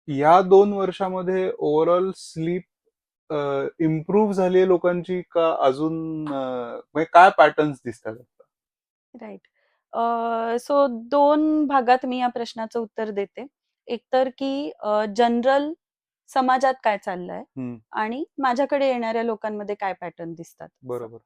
या 2 वर्षामध्ये overall sleep improve झाली आहे लोकांची का अजून म्हणजे काय पॅटर्न्स दिसतात आता? राइट. सो 2 भागात मी या प्रश्नाचं उत्तर देते. एकतर की जनरल समाजात काय चाललंय हम्म, आणि माझ्याकडे येणाऱ्या लोकांमध्ये काय पॅटर्न दिसतात असं. बरोबर.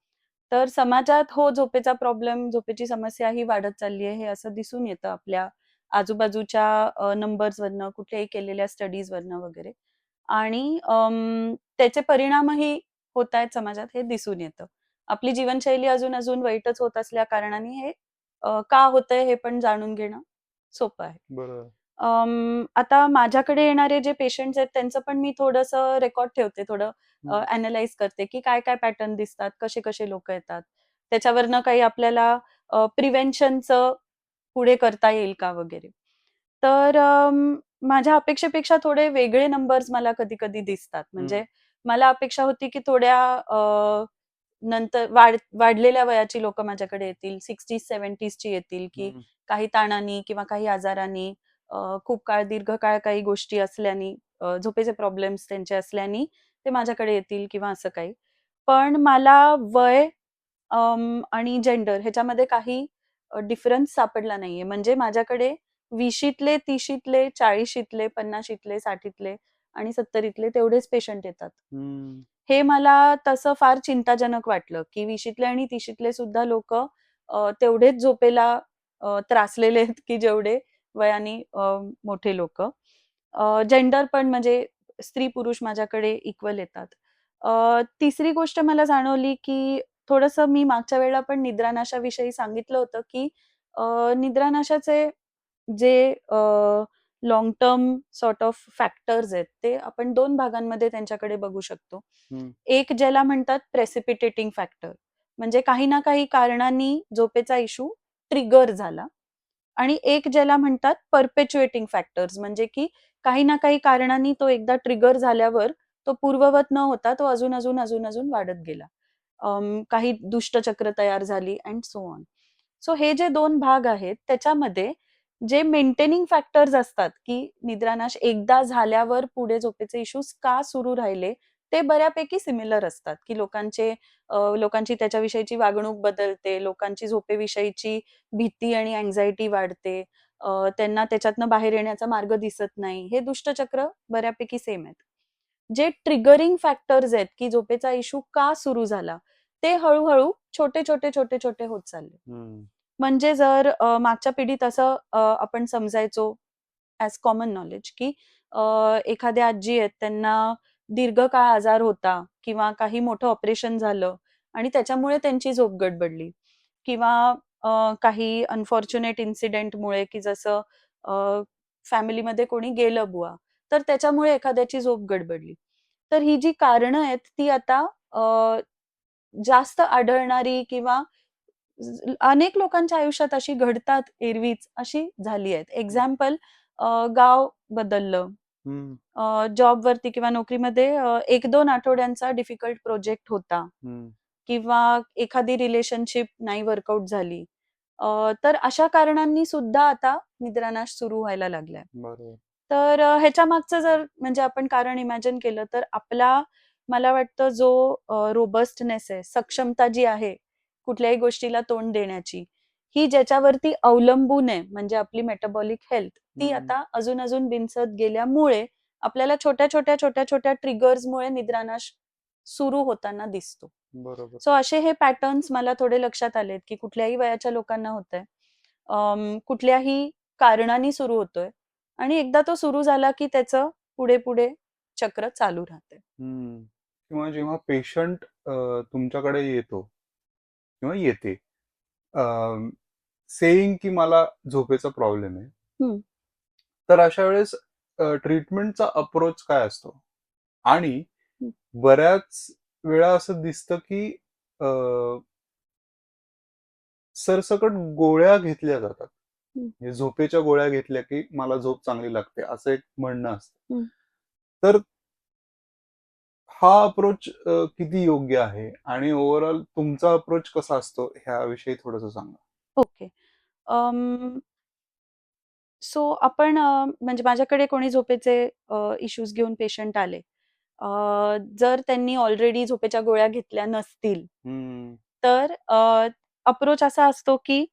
तर समाजात हो, झोपेचा प्रॉब्लेम, झोपेची समस्या ही वाढत चालली आहे, हे असं दिसून येतं आपल्या आजूबाजूच्या नंबर्सवरनं, कुठल्याही केलेल्या स्टडीजवरनं वगैरे. आणि त्याचे परिणामही होत आहेत समाजात हे दिसून येतं. आपली जीवनशैली अजून वाईटच होत असल्या कारणाने हे का होतंय हे पण जाणून घेणं सोपं आहे. बरोबर. आता माझ्याकडे येणारे जे पेशंट्स आहेत त्यांचं पण मी थोडंसं रेकॉर्ड ठेवते, थोडं हम्म, ॲनलाईज करते, की काय-काय पॅटर्न दिसतात, कसे-कसे लोकं येतात. त्याच्यावरनं काही आपल्याला प्रिव्हेन्शनचं पुढे करता येईल का वगैरे. तर माझ्या अपेक्षेपेक्षा थोडे वेगळे नंबर्स मला कधी-कधी दिसतात. हम्म, म्हणजे मला अपेक्षा होती, की थोड्या नंतर वाढलेल्या वयाची लोकं माझ्याकडे येतील, 60s-70s ची येतील, की हम्म, काही ताणानी किंवा काही आजारानी, खूप काळ, दीर्घकाळ काही गोष्टी असल्यानी, झोपेचे प्रॉब्लेम्स त्यांचे असल्यानी ते माझ्याकडे येतील किंवा असं काही. पण मला वय आणि जेंडर ह्याच्यामध्ये काही डिफरन्स सापडला नाहीये. म्हणजे माझ्याकडे 20शीतले, 30शीतले, 40शीतले, 50शीतले, 60शीतले आणि 70शीतले तेवढेच पेशंट येतात. हम्म, हे मला तसं फार चिंताजनक वाटलं, की 20शीतले आणि 30शीतले सुद्धा लोकं तेवढेच झोपेला त्रासलेले आहेत, की जेवढे वयाने मोठे लोकं. जेंडर पण म्हणजे स्त्री-पुरुष माझ्याकडे इक्वल येतात. तिसरी गोष्ट मला जाणवली, की थोडंसं मी मागच्या वेळेला पण निद्रानाशाविषयी सांगितलं होतं, की निद्रानाशाचे जे long term sort of factors आहेत, ते आपण 2 भागांमध्ये त्यांच्याकडे बघू शकतो. हम्म, एक ज्याला म्हणतात प्रेसिपिटेटिंग फॅक्टर, म्हणजे काही ना काही कारणांनी झोपेचा इश्यू ट्रिगर झाला. आणि एक ज्याला म्हणतात परपेच्युएटिंग फॅक्टर्स, म्हणजे की काही ना काही कारणांनी तो एकदा ट्रिगर झाल्यावर तो पूर्ववत न होता तो अजून वाढत गेला. काही दुष्टचक्र तयार झाली अँड सो ऑन. सो हे जे 2 भाग आहेत त्याच्यामध्ये जे मेंटेनिंग फॅक्टर्स असतात, की निद्रानाश एकदा झाल्यावर पुढे झोपेचे इश्यूज का सुरू राहिले, ते बऱ्यापैकी सिमिलर असतात, की लोकांची त्याच्याविषयीची वागणूक बदलते, लोकांची झोपेविषयीची भीती आणि अँक्झायटी वाढते. त्यांना त्याच्यातनं बाहेर येण्याचा मार्ग दिसत नाही. हे दुष्टचक्र बऱ्यापैकी सेम आहेत. जे ट्रिगरिंग फॅक्टर्स आहेत, की झोपेचा इश्यू का सुरू झाला, ते हळू-हळू छोटे-छोटे होत चालले. हम्म, म्हणजे जर मागच्या पिढीत असं आपण समजायचो ॲज कॉमन नॉलेज, की एखाद्या आजी आहेत त्यांना दीर्घकाळ आजार होता किंवा काही मोठं ऑपरेशन झालं आणि त्याच्यामुळे त्यांची झोप गडबडली किंवा काही अनफॉर्च्युनेट इन्सिडेंटमुळे, की जसं फॅमिलीमध्ये कोणी गेलं बुवा, तर त्याच्यामुळे एखाद्याची झोप गडबडली. तर ही जी कारणं आहेत ती आता जास्त आढळणारी किंवा अनेक लोकांच्या आयुष्यात अशी घडतात एरवीच, अशी झाली आहेत. एक्झाम्पल, गाव बदललं, हम्म, जॉबवरती किंवा नोकरीमध्ये 1-2 आठवड्यांचा डिफिकल्ट प्रोजेक्ट होता हम्म, किंवा एखादी रिलेशनशिप नाही वर्कआउट झाली. तर अशा कारणांनी सुद्धा आता निद्रानाश सुरू व्हायला लागलाय. बरोबर. तर ह्याच्या मागचं जर म्हणजे आपण कारण इमॅजिन केलं तर मला वाटतं जो रोबस्टनेस आहे, सक्षमता जी आहे कुठल्याही गोष्टीला तोंड देण्याची, ही ज्याच्यावरती अवलंबून आहे म्हणजे आपली मेटाबॉलिक हेल्थ, ती हम्म, आता अजून बिनसत गेल्यामुळे आपल्याला छोट्या-छोट्या ट्रिगर्समुळे निद्रानाश सुरू होताना दिसतो. बरोबर. सो असे हे पॅटर्न्स मला थोडे लक्षात आलेत, की कुठल्याही वयाच्या लोकांना होतंय. कुठल्याही कारणाने सुरू होतोय आणि एकदा तो सुरू झाला, की त्याचं पुढे चक्र चालू राहतंय. हम्म. किंवा जेव्हा पेशंट तुमच्याकडे येतो किंवा येते सेईंग की मला झोपेचा प्रॉब्लेम आहे, हं. तर अशा वेळेस ट्रीटमेंटचा अप्रोच काय असतो? आणि हं, बऱ्याच वेळा असं दिसतं की अ, सरसकट गोळ्या घेतल्या जातात. हं, म्हणजे झोपेच्या गोळ्या घेतल्या की मला झोप चांगली लागते असं एक म्हणणं असतं. हं. तर हा अप्रोच किती योग्य आहे आणि ओव्हरऑल तुमचा अप्रोच कसा असतो ह्याविषयी थोडंसं सांगा? ओके. अं, सो आपण म्हणजे माझ्याकडे कोणी झोपेचे इश्यूज घेऊन पेशंट आले. जर त्यांनी ऑलरेडी झोपेच्या गोळ्या घेतल्या नसतील, हम्म. तर अप्रोच असा असतो की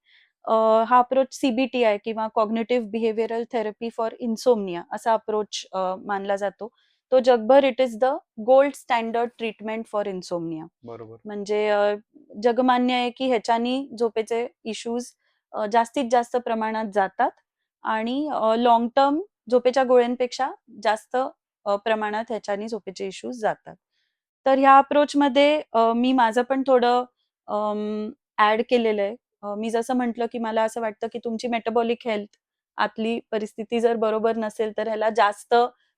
हा अप्रोच CBTI किंवा cognitive behavioural therapy for insomnia असा अप्रोच मानला जातो. तो जगभर it is the gold standard treatment for insomnia. बरोबर. म्हणजे जगमान्य आहे की ह्याच्यानी झोपेचे इश्यूज जास्तीत जास्त प्रमाणात जातात आणि लाँग टर्म झोपेच्या गोळ्यांपेक्षा जास्त प्रमाणात ह्याच्यानी झोपेचे इश्यूज जातात. तर ह्या अप्रोचमध्ये मी माझं पण थोडं ऍड केलेलं आहे. मी जसं म्हटलं की मला असं वाटतं की तुमची मेटाबॉलिक हेल्थ आतली परिस्थिती जर बरोबर नसेल तर ह्याला जास्त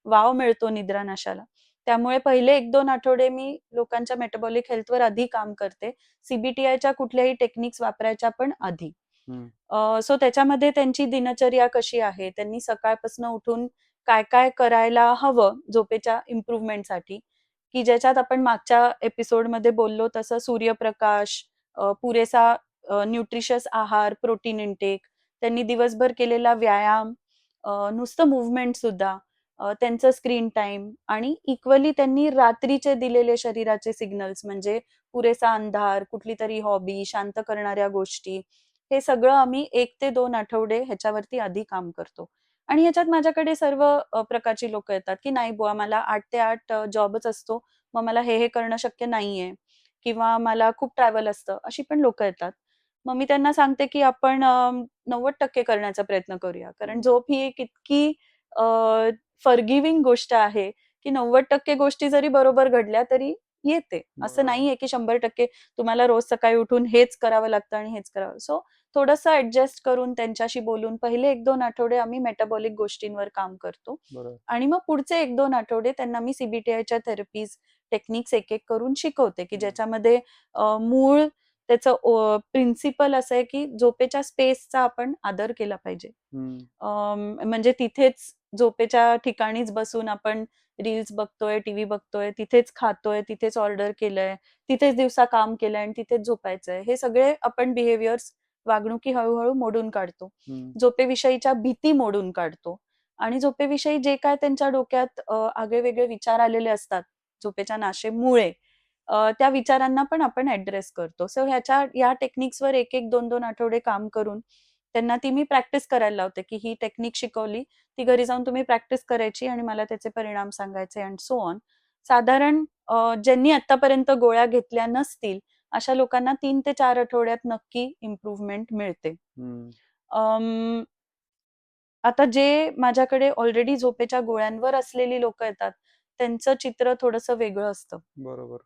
वाव मिळतो निद्रानाशाला. त्यामुळे पहिले 1-2 आठवडे मी लोकांच्या मेटाबॉलिक हेल्थवर आधी काम करते. CBTIच्या कुठल्याही टेक्निक्स वापरायच्या पण आधी. सो त्याच्यामध्ये त्यांची दिनचर्या कशी आहे, त्यांनी सकाळपासून उठून काय-काय करायला हवं झोपेच्या इम्प्रूव्हमेंटसाठी, की ज्याच्यात आपण मागच्या एपिसोडमध्ये बोललो तसं सूर्यप्रकाश, पुरेसा न्यूट्रिशियस आहार, प्रोटीन इंटेक, त्यांनी दिवसभर केलेला व्यायाम, नुसतं मूव्हमेंट सुद्धा, त्यांचं स्क्रीन टाइम आणि इक्वली त्यांनी रात्रीचे दिलेले शरीराचे सिग्नल्स म्हणजे पुरेसा अंधार, कुठली तरी हॉबी, शांत करणाऱ्या गोष्टी, हे सगळं आम्ही 1 ते 2 आठवडे ह्याच्यावरती आधी काम करतो. आणि ह्याच्यात माझ्याकडे सर्व प्रकारची लोकं येतात, की नाही बुवा मला 8 ते 8 जॉबच असतो. मग मला हे करणं शक्य नाहीये किंवा मला खूप ट्रॅव्हल असतं. अशी पण लोकं येतात. मग मी त्यांना सांगते, की आपण 90% करण्याचा प्रयत्न करूया. कारण झोप ही एक इतकी फॉरगिव्हिंग गोष्ट आहे, की 90% गोष्टी जरी बरोबर घडल्या तरी येते. असं बरोबर. नाहीये, की 100% तुम्हाला रोज सकाळी उठून हेच करावं लागतं आणि हेच करावं. सो थोडंसं ॲडजस्ट करून त्यांच्याशी बोलून पहिले 1-2 आठवडे आम्ही मेटाबॉलिक गोष्टींवर काम करतो बरोबर. आणि मग पुढचे 1-2 आठवडे त्यांना मी CBTIच्या थेरपीज, टेक्निक्स एक-एक करून शिकवते, की ज्याच्यामध्ये मूळ त्याचं प्रिन्सिपल असं आहे, की झोपेच्या स्पेसचा आपण आदर केला पाहिजे. म्हणजे तिथेच झोपेच्या ठिकाणीच बसून आपण रील्स बघतोय, टीव्ही बघतोय, तिथेच खातोय, तिथेच ऑर्डर केलंय, तिथेच दिवसा काम केलंय आणि तिथेच झोपायचंय. हे सगळे आपण बिहेवियर्स, वागणुकी हळू-हळू मोडून काढतो. झोपेविषयीच्या भीती मोडून काढतो आणि झोपेविषयी जे काय त्यांच्या डोक्यात आगळे-वेगळे विचार आलेले असतात झोपेच्या नाशेमुळे, त्या विचारांना पण आपण ॲड्रेस करतो. सो या टेक्निक्सवर 1-1, 2-2 आठवडे काम करून त्यांना ती मी प्रॅक्टिस करायला लावते, की ही टेक्निक शिकवली, ती घरी जाऊन तुम्ही प्रॅक्टिस करायची आणि मला त्याचे परिणाम सांगायचे अँड सो ऑन. साधारण ज्यांनी आत्तापर्यंत गोळ्या घेतल्या नसतील, अशा लोकांना 3 ते 4 आठवड्यात नक्की इम्प्रूव्हमेंट मिळते. अं, आता जे माझ्याकडे ऑलरेडी झोपेच्या गोळ्यांवर असलेली लोकं येतात, त्यांचं चित्र थोडंसं वेगळं असतं. बरोबर.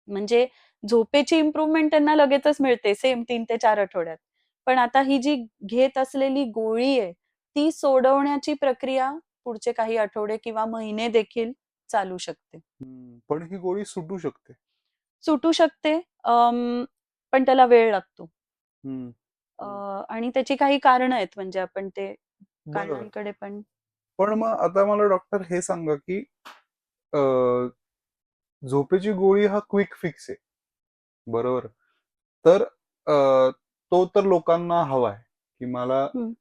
म्हणजे झोपेची इम्प्रूव्हमेंट त्यांना लगेचच मिळते सेम 3 ते 4 आठवड्यात. पण आता ही जी घेत असलेली गोळी आहे, ती सोडवण्याची प्रक्रिया पुढचे काही आठवडे किंवा महिने देखील चालू शकते. पण ही गोळी सुटू शकते. सुटू शकते, पण त्याला वेळ लागतो. हम्म. आणि त्याची काही कारणं आहेत म्हणजे आपण ते बरोबर. कारणांकडे पण पण मग आता मला डॉक्टर हे सांगा, की झोपेची गोळी हा क्विक फिक्स आहे, बरोबर? तर तो तर लोकांना हवा आहे, की मला हं,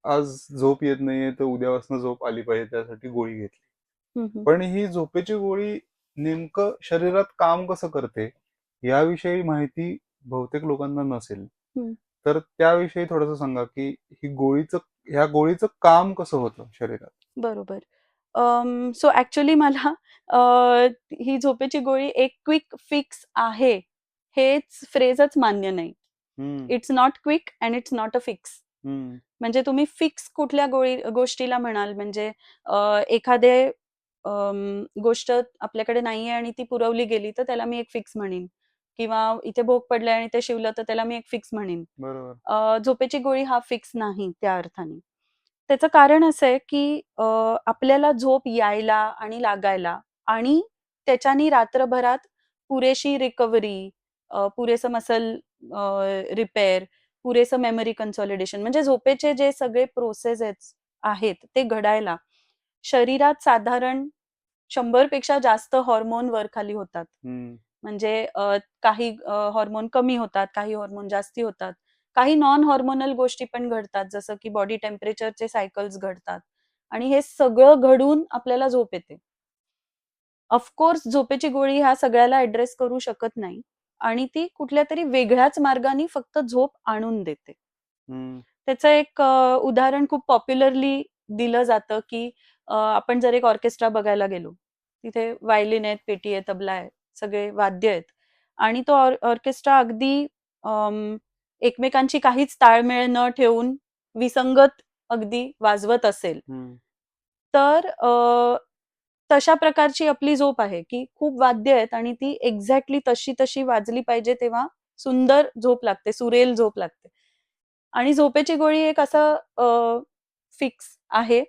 आज झोप येत नाहीये तर उद्यापासून झोप आली पाहिजे त्यासाठी गोळी घेतली. हं, हं. पण ही झोपेची गोळी नेमकं शरीरात काम कसं करते याविषयी माहिती बहुतेक लोकांना नसेल. हं. तर त्याविषयी थोडंसं सांगा, की ह्या गोळीचं काम कसं होतं शरीरात? बरोबर. सो ॲक्चुअली मला अ, ही झोपेची गोळी एक क्विक फिक्स आहे, हेच फ्रेजच मान्य नाही. हम्म. It's not quick and it's not a fix. हम्म. म्हणजे तुम्ही फिक्स कुठल्या गोष्टीला म्हणाल म्हणजे एखादे गोष्ट आपल्याकडे नाहीये आणि ती पुरवली गेली, तर त्याला मी एक फिक्स म्हणीन किंवा इथे भोग पडलंय आणि ते शिवलं, तर त्याला मी एक फिक्स म्हणीन. बरोबर. झोपेची गोळी हा फिक्स नाही त्या अर्थाने. त्याचं कारण असं आहे, की आपल्याला झोप यायला आणि लागायला आणि त्याच्यानी रात्रभरात पुरेशी रिकव्हरी, पुरेसं मसल रिपेअर, पुरेसं मेमरी कन्सॉलिडेशन म्हणजे झोपेचे जे सगळे आहेत ते घडायला शरीरात साधारण 100 पेक्षा जास्त हॉर्मोन वर-खाली होतात. म्हणजे काही हॉर्मोन कमी होतात, काही हॉर्मोन जास्ती होतात, काही नॉन हॉर्मोनल गोष्टी पण घडतात, जसं की बॉडी टेम्परेचरचे सायकल्स घडतात आणि हे सगळं घडून आपल्याला झोप येते. ऑफकोर्स झोपेची गोळी ह्या सगळ्याला ऍड्रेस करू शकत नाही आणि ती कुठल्या तरी वेगळ्याच मार्गाने फक्त झोप आणून देते. हम्म. त्याचं एक उदाहरण खूप पॉप्युलरली दिलं जातं की आपण जर एक ऑर्केस्ट्रा बघायला गेलो, तिथे व्हायलिन आहेत, पेटी आहे, तबला आहे, सगळे वाद्य आहेत आणि तो ऑर्केस्ट्रा अगदी एकमेकांची काहीच ताळमेळ न ठेवून विसंगत अगदी वाजवत असेल, तर तशा प्रकारची आपली झोप आहे की खूप वाद्य आहेत आणि ती एक्झॅक्टली तशी तशी वाजली पाहिजे, तेव्हा सुंदर झोप लागते, सुरेल झोप लागते. आणि झोपेची गोळी एक असं फिक्स आहे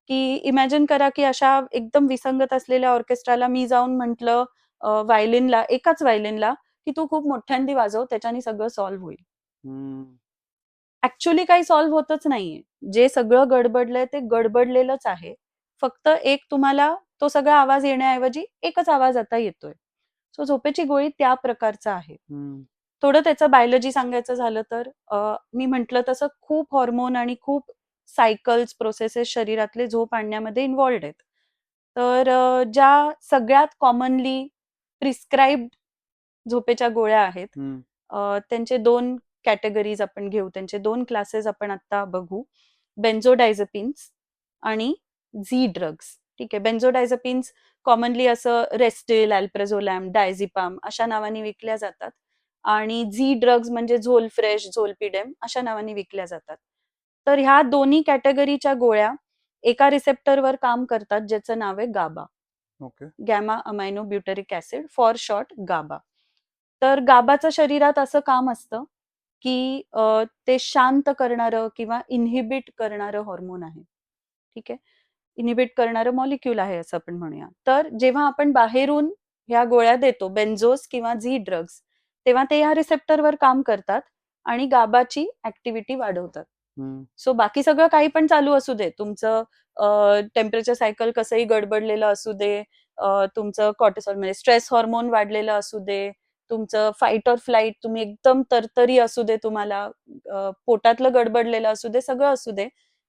की इमॅजिन करा की अशा एकदम विसंगत असलेल्या ऑर्केस्ट्राला मी जाऊन म्हटलं व्हायलिनला, एकाच व्हायलिनला, की तू खूप मोठ्यांदी वाजव, त्याच्याने सगळं सॉल्व्ह होईल. ऍक्च्युअली काही सॉल्व्ह होतच नाहीये. जे सगळं गडबडलंय ते गडबडलेलंच आहे. फक्त एक तुम्हाला तो सगळा आवाज येण्याऐवजी एकच आवाज आता येतोय. सो झोपेची गोळी त्या प्रकारचा आहे. थोडं त्याचं बायोलॉजी सांगायचं झालं तर मी म्हटलं तसं खूप हॉर्मोन आणि खूप सायकल्स, प्रोसेसेस शरीरातले झोप आणण्यामध्ये इन्व्हॉल्ड आहेत. तर ज्या सगळ्यात कॉमनली प्रिस्क्राईब्ड झोपेच्या गोळ्या आहेत, त्यांचे 2 कॅटेगरीज आपण घेऊ, त्यांचे 2 क्लासेस आपण आता बघू. बेन्झोडायझेपिन्स आणि झी ड्रग्स. ठीक आहे. बेन्झोडायझेपिन्स कॉमनली असं रेस्टिल, अल्प्राझोलॅम, डायझेपाम अशा नावाने विकल्या जातात आणि झी ड्रग्स म्हणजे झोलफ्रेश, झोलपीडेम अशा नावाने विकल्या जातात. तर ह्या दोन्ही कॅटेगरीच्या गोळ्या एका रिसेप्टरवर काम करतात, ज्याचं नाव आहे GABA. Gamma amino butyric acid, for short GABA. तर गाबाचं शरीरात असं काम असतं की ते शांत करणारं किंवा इन्हिबिट करणारं हॉर्मोन आहे. ठीक आहे. इन्हिबिट करणारं मॉलिक्यूल आहे असं आपण म्हणूया. तर जेव्हा आपण बाहेरून ह्या गोळ्या देतो, बेन्झोस किंवा झी ड्रग्स, तेव्हा ते ह्या रिसेप्टरवर काम करतात आणि गाबाची ऍक्टिव्हिटी वाढवतात. सो बाकी सगळं काही पण चालू असू दे, तुमचं टेम्परेचर सायकल कसंही गडबडलेलं असू दे, तुमचं कॉर्टिसॉल म्हणजे स्ट्रेस हॉर्मोन वाढलेलं असू दे, तुमचं फाईट ऑर फ्लाईट, तुम्ही एकदम तरतरी असू दे, तुम्हाला पोटातलं गडबडलेलं असू दे, सगळं असू दे,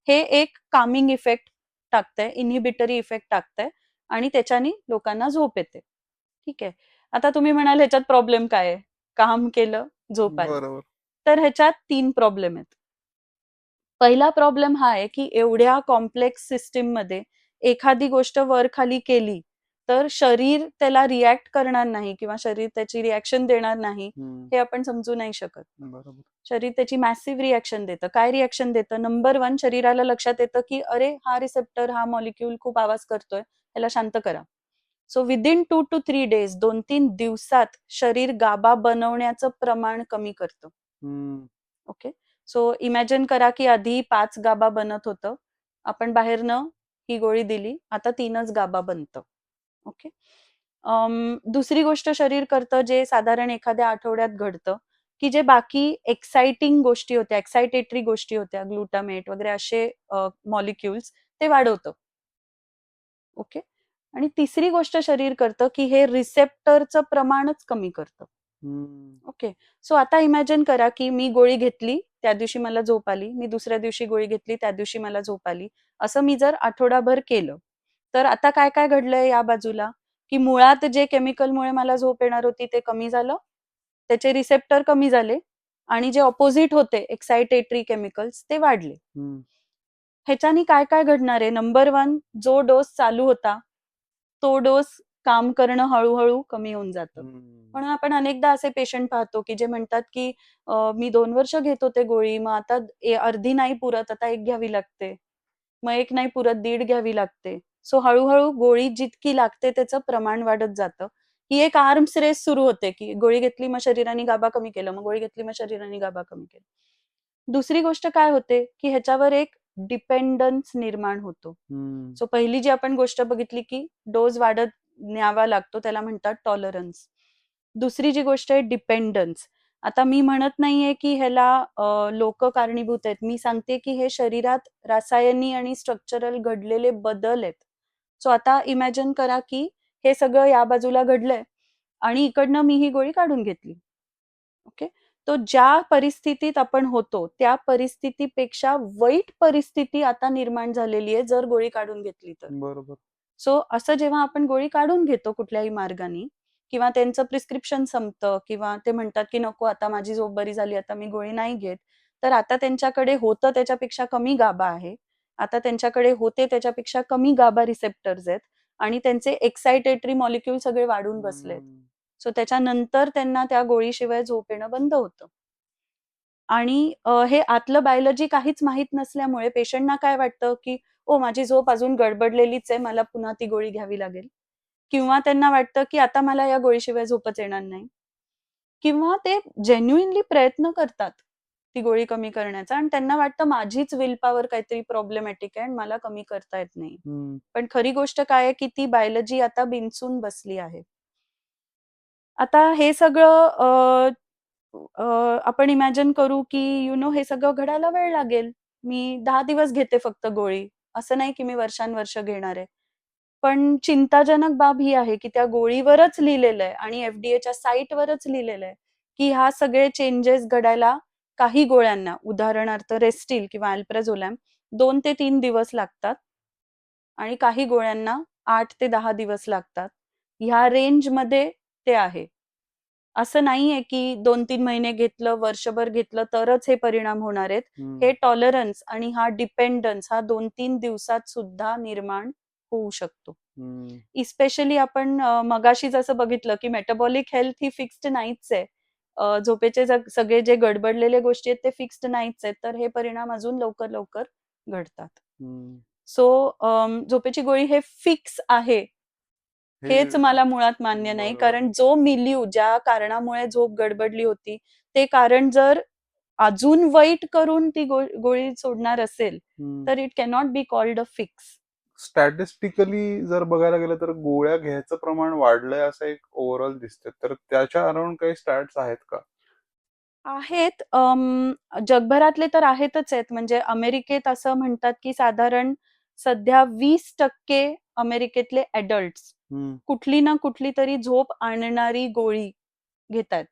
हे एक कामिंग इफेक्ट टाकतंय, इन्हिबिटरी इफेक्ट टाकतंय आणि त्याच्याने लोकांना झोप येते. ठीक आहे. आता तुम्ही म्हणाल ह्याच्यात प्रॉब्लेम काय आहे? काम केलं, झोप आली. बरोबर. तर ह्याच्यात 3 प्रॉब्लेम आहेत. पहिला प्रॉब्लेम हा आहे की एवढ्या कॉम्प्लेक्स सिस्टीम मध्ये एखादी गोष्ट वर खाली केली तर शरीर त्याला रिॲक्ट करणार नाही किंवा शरीर त्याची रिॲक्शन देणार नाही, हे आपण समजू नाही शकत. बरोबर. शरीर त्याची मॅसिव्ह रिॲक्शन देतं. काय रिॲक्शन देतं? नंबर 1, शरीराला लक्षात येतं की अरे, हा रिसेप्टर, हा मॉलिक्यूल खूप आवाज करतोय, त्याला शांत करा. सो विदिन 2 to 3 days, 2-3 दिवसात शरीर गाबा बनवण्याचं प्रमाण कमी करतं. ओके. सो इमॅजिन करा की आधी 5 गाबा बनत होतं, आपण बाहेरनं ही गोळी दिली, आता 3च गाबा बनतं. ओके. दुसरी गोष्ट शरीर करतं, जे साधारण एखाद्या आठवड्यात घडतं, की जे बाकी एक्साइटिंग गोष्टी होत्या, एक्साइटेटरी गोष्टी होत्या, ग्लुटामेट वगैरे असे मॉलिक्युल्स, ते वाढवतं. ओके. आणि तिसरी गोष्ट शरीर करतं की हे रिसेप्टरचं प्रमाणच कमी करतं. ओके. सो आता इमॅजिन करा की मी गोळी घेतली, त्या दिवशी मला झोप आली, मी दुसऱ्या दिवशी गोळी घेतली, त्या दिवशी मला झोप आली, असं मी जर आठवडाभर केलं, तर आता काय काय घडलंय या बाजूला, की मुळात जे केमिकलमुळे मला झोप येणार होती ते कमी झालं, त्याचे रिसेप्टर कमी झाले आणि जे ऑपोजिट होते एक्साइटेटरी केमिकल्स ते वाढले. ह्याच्यानी काय काय घडणार आहे? नंबर 1, जो डोस चालू होता तो डोस काम करणं हळूहळू कमी होऊन जातं. म्हणून आपण अनेकदा असे पेशंट पाहतो की जे म्हणतात की मी 2 वर्ष घेत होते गोळी, मग आता अर्धी नाही पुरत, आता 1 घ्यावी लागते, मग 1 नाही पुरत, 1.5 घ्यावी लागते. सो हळूहळू गोळी जितकी लागते त्याचं प्रमाण वाढत जातं. ही एक आर्म्स रेस सुरू होते की गोळी घेतली मग शरीराने गाबा कमी केलं, मग गोळी घेतली मग शरीराने गाबा कमी केलं. दुसरी गोष्ट काय होते की ह्याच्यावर एक डिपेंडन्स निर्माण होतो. सो पहिली जी आपण गोष्ट बघितली की डोस वाढत न्यावा लागतो, त्याला म्हणतात टॉलरन्स. दुसरी जी गोष्ट आहे डिपेंडन्स. आता मी म्हणत नाहीये की ह्याला लोक कारणीभूत आहेत, मी सांगते की हे शरीरात रासायनिक आणि स्ट्रक्चरल घडलेले बदल आहेत. सो आता इमॅजिन करा की हे सगळं या बाजूला घडलंय आणि इकडनं मी ही गोळी काढून घेतली. ओके. तो ज्या परिस्थितीत आपण होतो त्या परिस्थितीपेक्षा वाईट परिस्थिती आता निर्माण झालेली आहे जर गोळी काढून घेतली तर. बरोबर. सो असं जेव्हा आपण गोळी काढून घेतो कुठल्याही मार्गाने किंवा त्यांचं प्रिस्क्रिप्शन संपतं किंवा ते म्हणतात की नको आता माझी झोप बरी झाली आता मी गोळी नाही घेत, तर आता त्यांच्याकडे होतं त्याच्यापेक्षा कमी गाभा आहे. आता त्यांच्याकडे होते त्याच्यापेक्षा कमी गाभा रिसेप्टर्स आहेत आणि त्यांचे एक्सायटेटरी मॉलिक्यूल सगळे वाढून बसलेत. सो त्याच्यानंतर त्यांना त्या गोळीशिवाय झोप येणं बंद होतं. आणि हे आतलं बायोलॉजी काहीच माहीत नसल्यामुळे पेशंटना काय वाटतं, की "ओ माझी झोप अजून गडबडलेलीच आहे, मला पुन्हा ती गोळी घ्यावी लागेल." किंवा त्यांना वाटतं, की आता मला या गोळीशिवाय झोपच येणार नाही. किंवा ते जेन्युइनली प्रयत्न करतात, ती गोळी कमी करण्याचा आणि त्यांना वाटतं माझीच विल पॉवर काहीतरी प्रॉब्लेमॅटिक आहे आणि मला कमी करता येत नाही. पण खरी गोष्ट काय आहे, की ती बायोलॉजी आता बिनसून बसली आहे. आता हे सगळं आपण इमॅजिन करू, की हे सगळं घडायला वेळ लागेल. मी 10 दिवस घेते फक्त गोळी. असं नाही, की मी वर्षानुवर्ष घेणार आहे. पण चिंताजनक बाब ही आहे, की त्या गोळीवरच लिहिलेलं आहे आणि एफडीएच्या साइटवरच लिहिलेलं आहे, की ह्या सगळे चेंजेस घडायला काही गोळ्यांना, उदाहरणार्थ रेस्टिल किंवा अल्प्राझोलॅम 2 ते 3 दिवस लागतात आणि काही गोळ्यांना 8 ते 10 दिवस लागतात. ह्या रेंजमध्ये ते आहे. असं नाहीये, की 2-3 महिने घेतलं, वर्षभर घेतलं तरच हे परिणाम होणार आहेत. हे टॉलरन्स आणि हा डिपेंडन्स हा 2-3 दिवसात सुद्धा निर्माण होऊ शकतो. इस्पेशली आपण मगाशी जसं बघितलं, की मेटाबॉलिक हेल्थ ही फिक्स्ड नाहीच आहे. झोपेचे सगळे जे गडबडलेले गोष्टी आहेत ते फिक्स्ड नाहीच आहेत. तर हे परिणाम अजून लवकर घडतात. सो झोपेची गोळी हे फिक्स आहे. हेच मला मुळात मान्य नाही. कारण जो मिल्यू ज्या कारणामुळे झोप गडबडली होती, ते कारण जर अजून वाईट करून ती गोळी सोडणार असेल, तर it cannot be called a fix. Statistically जर बघायला गेलं तर गोळ्या घ्यायचं प्रमाण वाढलंय असं एक ओव्हरऑल दिसतंय. तर त्याच्या अराउंड काही स्टॅट्स आहेत का? आहेत. जगभरातले तर आहेतच आहेत. म्हणजे अमेरिकेत असं म्हणतात, की साधारण सध्या 20% अमेरिकेतले अडल्ट्स कुठली ना कुठली तरी झोप आणणारी गोळी घेतायत.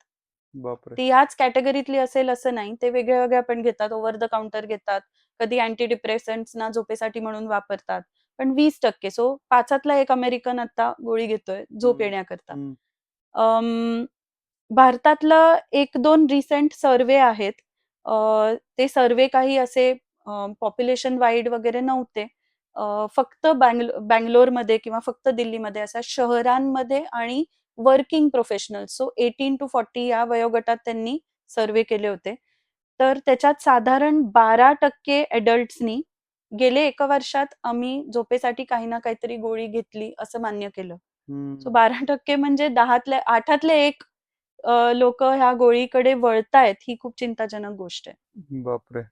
बापरे. ती ह्याच कॅटेगरीतली असेल असं नाही. ते वेगळ्या-वेगळ्या पण घेतात. ओव्हर द काउंटर घेतात. कधी अँटी डिप्रेसंट्सना झोपेसाठी म्हणून वापरतात. पण 20% सो 5तला 1 अमेरिकन आता गोळी घेतोय झोप येण्याकरता. भारतातलं 1-2 रिसेंट सर्व्हे आहेत. ते सर्व्हे काही असे पॉप्युलेशन वाईड वगैरे नव्हते. फक्त बंगलोरमध्ये किंवा फक्त दिल्लीमध्ये अशा शहरांमध्ये आणि वर्किंग प्रोफेशनल्स सो 18 to 40 या वयोगटात त्यांनी सर्व्हे केले होते. तर त्याच्यात साधारण 12% अडल्ट्सनी गेले 1 वर्षात आम्ही झोपेसाठी काही ना काहीतरी गोळी घेतली असं मान्य केलं. सो 12% म्हणजे 8तले 1 लोकं ह्या गोळीकडे वळतायत ही खूप चिंताजनक गोष्ट आहे. बापरे.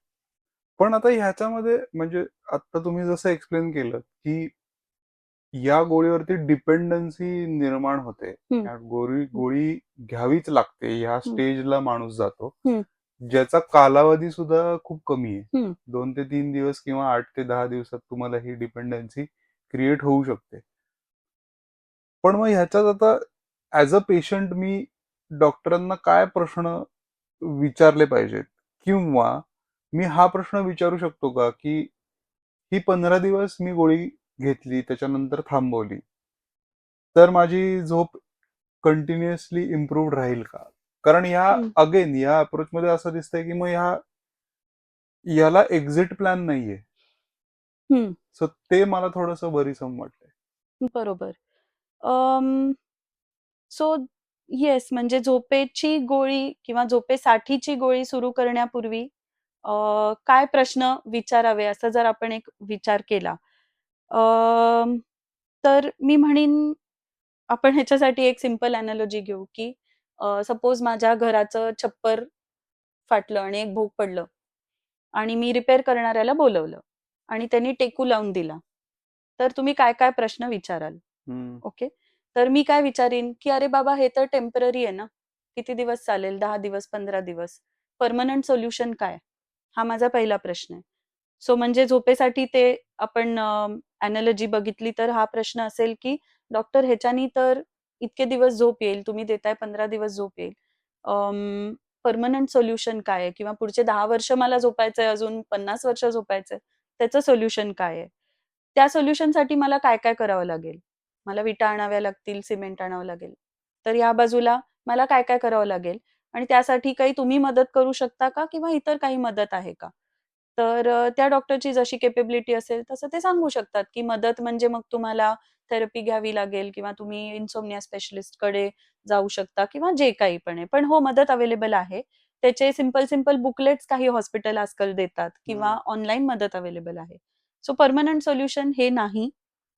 पण आता ह्याच्यामध्ये म्हणजे आता तुम्ही जसं एक्सप्लेन केलं, की या गोळीवरती डिपेंडन्सी निर्माण होते. गोळी घ्यावीच लागते. ह्या स्टेजला माणूस जातो. ज्याचा कालावधी सुद्धा खूप कमी आहे. 2 ते 3 दिवस किंवा 8 ते 10 दिवसात तुम्हाला ही डिपेंडन्सी क्रिएट होऊ शकते. पण मग ह्याच्यात आता ऍज अ पेशंट मी डॉक्टरांना काय प्रश्न विचारले पाहिजेत? किंवा मी हा प्रश्न विचारू शकतो का, की ही 15 दिवस मी गोळी घेतली, त्याच्यानंतर थांबवली, तर माझी झोप कंटिन्युअसली इम्प्रूव्ह राहील का? कारण अगेन या अप्रोचमध्ये असं दिसतंय, की मग याला एक्झिट प्लॅन नाहीये. सो ते मला थोडंसं वरीसम वाटतंय. बरोबर. सो येस, म्हणजे झोपेची गोळी किंवा झोपेसाठीची गोळी सुरू करण्यापूर्वी काय प्रश्न विचारावे असा जर आपण एक विचार केला, तर मी म्हणीन आपण ह्याच्यासाठी एक सिंपल अॅनालॉजी घेऊ, की सपोज माझ्या घराचं छप्पर फाटलं आणि एक भोग पडलं आणि मी रिपेअर करणाऱ्याला बोलवलं आणि त्यांनी टेकू लावून दिला. तर तुम्ही काय-काय प्रश्न विचाराल? ओके. तर मी काय विचारीन, की "अरे बाबा हे तर टेम्पररी आहे ना. किती दिवस चालेल? 10 दिवस, 15 दिवस. पर्मनंट सोल्युशन काय?" हा माझा पहिला प्रश्न आहे. सो म्हणजे झोपेसाठी ते आपण अॅनालॉजी बघितली तर हा प्रश्न असेल, की "डॉक्टर ह्याच्यानी तर इतके दिवस झोप येईल. तुम्ही देताय 15 दिवस झोप येईल. परमनंट सोल्युशन काय आहे, किंवा पुढचे 10 वर्ष मला झोपायचंय, अजून 50 वर्ष झोपायचंय, त्याचं सोल्युशन काय आहे. त्या सोल्युशनसाठी मला काय काय करावं लागेल. मला विटा आणाव्या लागतील, सिमेंट आणावं लागेल. तर या बाजूला मला काय काय करावं लागेल, आणि त्यासाठी काही तुम्ही मदत करू शकता का, किंवा इतर काही मदत आहे का. तर त्या डॉक्टरची जशी केपेबिलिटी असेल तसं ते सांगू शकतात, की मदत म्हणजे मग तुम्हाला थेरपी घ्यावी लागेल, किंवा तुम्ही इन्सोम्निया स्पेशलिस्टकडे जाऊ शकता, किंवा जे काही पण आहे. पण हो, मदत अवेलेबल आहे. त्याचे सिंपल बुकलेट्स काही हॉस्पिटल आजकाल देतात, किंवा ऑनलाईन मदत अवेलेबल आहे. सो परमनंट सोल्युशन हे नाही,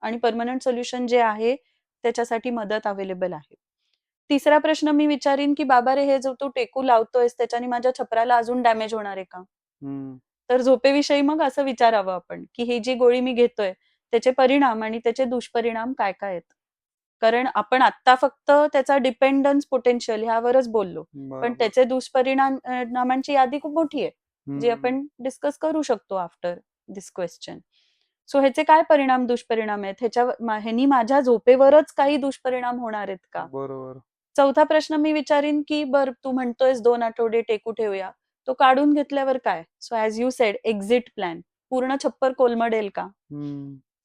आणि परमनंट सोल्युशन जे आहे त्याच्यासाठी मदत अवेलेबल आहे. तिसरा प्रश्न मी विचारीन, की बाबा रे, हे जो तू टेकू लावतोयस त्याच्याने माझ्या छपराला अजून डॅमेज होणार आहे का. तर झोपेविषयी मग असं विचारावं आपण, की ही जी गोळी मी घेतोय त्याचे परिणाम आणि त्याचे दुष्परिणाम काय काय आहेत. कारण आपण आता फक्त त्याचा डिपेंडन्स पोटेन्शियल ह्यावरच बोललो, पण बरोबर. त्याचे दुष्परिणामांची यादी खूप मोठी आहे, जी आपण डिस्कस करू शकतो आफ्टर दिस क्वेश्चन. सो ह्याचे काय दुष्परिणाम आहेत, ह्यांनी माझ्या झोपेवरच काही दुष्परिणाम होणार आहेत का. बरोबर. चौथा प्रश्न मी विचारीन, की बर तू म्हणतोयस 2 आठवडे टेकू ठेवूया, तो काढून घेतल्यावर काय. So as you sed, exit plan, पूर्ण छप्पर कोलमडेल का.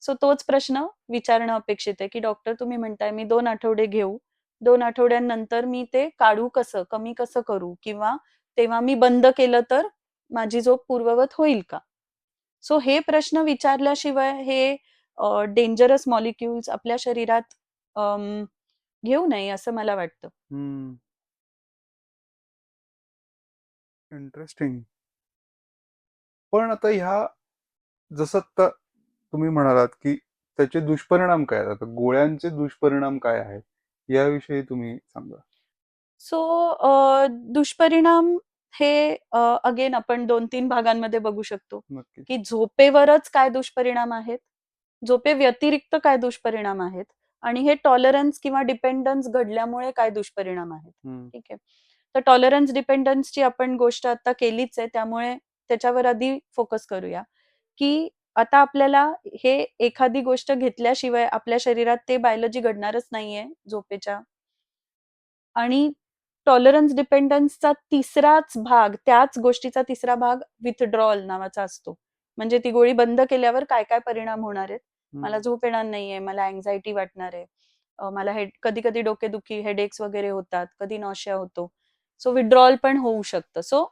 सो तोच प्रश्न विचारणं अपेक्षित आहे, की डॉक्टर तुम्ही म्हणताय मी 2 आठवडे घेऊ, 2 आठवड्यांनंतर मी ते काढू कसं, कमी कसं करू, किंवा तेव्हा मी बंद केलं तर माझी झोप पूर्ववत होईल का. सो हे प्रश्न विचारल्याशिवाय हे डेंजरस मॉलिक्युल्स आपल्या शरीरात घेऊ नये असं मला वाटतं. इंटरेस्टिंग. पण आता ह्या, जसं तुम्ही म्हणालात की त्याचे दुष्परिणाम काय आहेत, आता गोळ्यांचे दुष्परिणाम काय आहेत याविषयी तुम्ही सांगा. सो दुष्परिणाम हे अगेन आपण 2-3 भागांमध्ये बघू शकतो, नक्की. की झोपेवरच काय दुष्परिणाम आहेत, झोपे व्यतिरिक्त काय दुष्परिणाम आहेत, आणि हे टॉलरन्स किंवा डिपेंडन्स घडल्यामुळे काय दुष्परिणाम आहेत. ठीक आहे. तर टॉलरन्स डिपेंडन्सची आपण गोष्ट आता केलीच आहे, त्यामुळे त्याच्यावर आधी फोकस करूया, की आता आपल्याला हे एखादी गोष्ट घेतल्याशिवाय आपल्या शरीरात ते बायोलॉजी घडणारच नाहीये झोपेच्या. आणि टॉलरन्स डिपेंडन्सचा तिसराच भाग, त्याच गोष्टीचा तिसरा भाग विथड्रॉल नावाचा असतो. म्हणजे ती गोळी बंद केल्यावर काय काय परिणाम होणार आहेत. मला झोप येणार नाहीये, मला अँझायटी वाटणार आहे, मला कधी कधी डोकेदुखी, हेडेक्स वगैरे होतात, कधी नॉशिया होतो. सो विड्रॉल पण होऊ शकतं. सो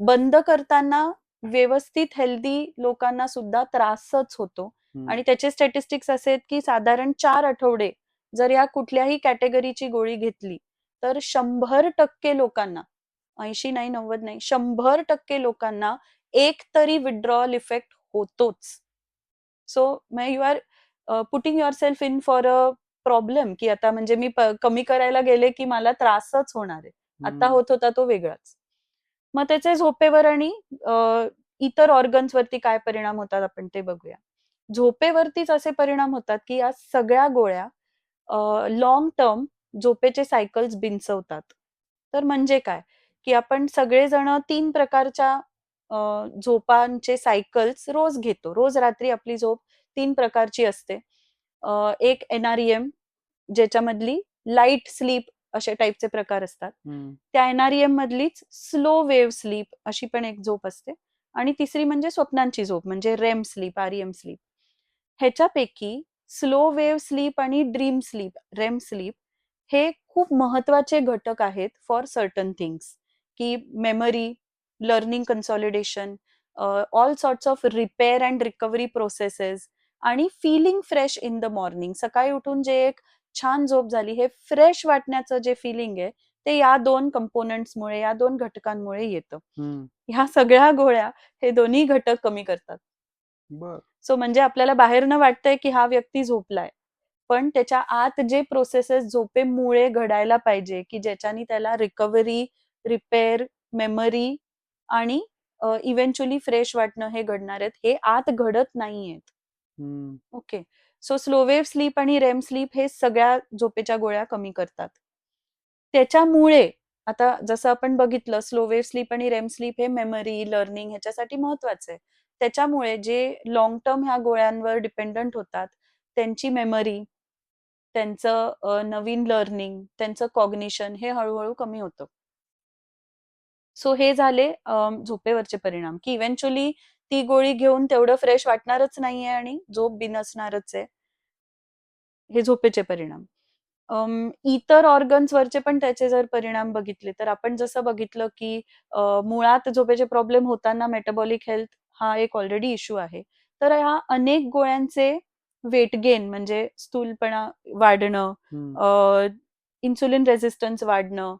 बंद करताना व्यवस्थित हेल्दी लोकांना सुद्धा त्रासच होतो. आणि त्याचे स्टॅटिस्टिक्स असे आहेत, की साधारण 4 आठवडे जर या कुठल्याही कॅटेगरीची गोळी घेतली तर 100% लोकांना, 80 नाही, 90 नाही, 100% लोकांना एक तरी विड्रॉल इफेक्ट होतोच. So you are putting yourself in for a problem, की आता म्हणजे मी कमी करायला गेले की मला त्रासच होणार आहे. आता होत होता तो वेगळाच. मग त्याचे झोपेवर आणि इतर ऑर्गन्स वरती काय परिणाम होतात आपण ते बघूया. झोपेवरतीच असे परिणाम होतात, की या सगळ्या गोळ्या लॉंग टर्म झोपेचे सायकल्स बिनसवतात. तर म्हणजे काय, की आपण सगळेजण 3 प्रकारच्या झोपांचे सायकल्स रोज घेतो. रोज रात्री आपली झोप 3 प्रकारची असते. एक NREM, ज्याच्यामधली लाईट स्लीप अशा टाईपचे प्रकार असतात. त्या NREM मधलीच स्लो वेव्ह स्लीप अशी पण एक झोप असते. आणि तिसरी म्हणजे स्वप्नांची झोप, म्हणजे रेम स्लीप, REM स्लीप. ह्याच्यापैकी स्लो वेव्ह स्लीप आणि ड्रीम स्लीप, रेम स्लीप, हे खूप महत्वाचे घटक आहेत फॉर सर्टन थिंग्स, की memory, learning consolidation, all sorts of repair and recovery processes, आणि feeling fresh in the morning. सकाळी उठून जे एक छान झोप झाली, हे फ्रेश वाटण्याचं जे फिलिंग आहे ते या 2 कंपोनंट्समुळे, या 2 घटकांमुळे येतं. ह्या सगळ्या गोळ्या हे दोन्ही घटक कमी करतात. सो म्हणजे आपल्याला बाहेरनं वाटतंय की हा व्यक्ती झोपलाय, पण त्याच्या आत जे प्रोसेसेस झोपेमुळे घडायला पाहिजे, की ज्याच्यानी त्याला रिकव्हरी, रिपेअर, मेमरी आणि इव्हेंच्युअली फ्रेश वाटणं हे घडणार आहेत, हे आत घडत नाहीयेत. Okay. So slow wave sleep आणि रेम स्लीप हे सगळ्या झोपेच्या गोळ्या कमी करतात. त्याच्यामुळे आता जसं आपण बघितलं, स्लो वेव्ह स्लीप आणि रेम स्लीप हे मेमरी, लर्निंग ह्याच्यासाठी महत्वाचं आहे. त्याच्यामुळे जे लॉंग टर्म ह्या गोळ्यांवर डिपेंडंट होतात, त्यांची मेमरी, त्यांचं नवीन लर्निंग, त्यांचं कॉग्निशन हे हळूहळू कमी होतं. सो हे झाले झोपेवरचे परिणाम, की इव्हेंच्युअली ती गोळी घेऊन तेवढं फ्रेश वाटणारच नाहीये आणि झोप बिनसणारच आहे. हे झोपेचे परिणाम. इतर ऑर्गन्स वरचे पण त्याचे जर परिणाम बघितले तर आपण जसं बघितलं की मुळात झोपेचे प्रॉब्लेम होताना मेटाबॉलिक हेल्थ हा एक ऑलरेडी इश्यू आहे. तर ह्या अनेक गोळ्यांचे वेट गेन म्हणजे स्थूलपणा वाढणं, इन्सुलिन रेझिस्टन्स वाढणं,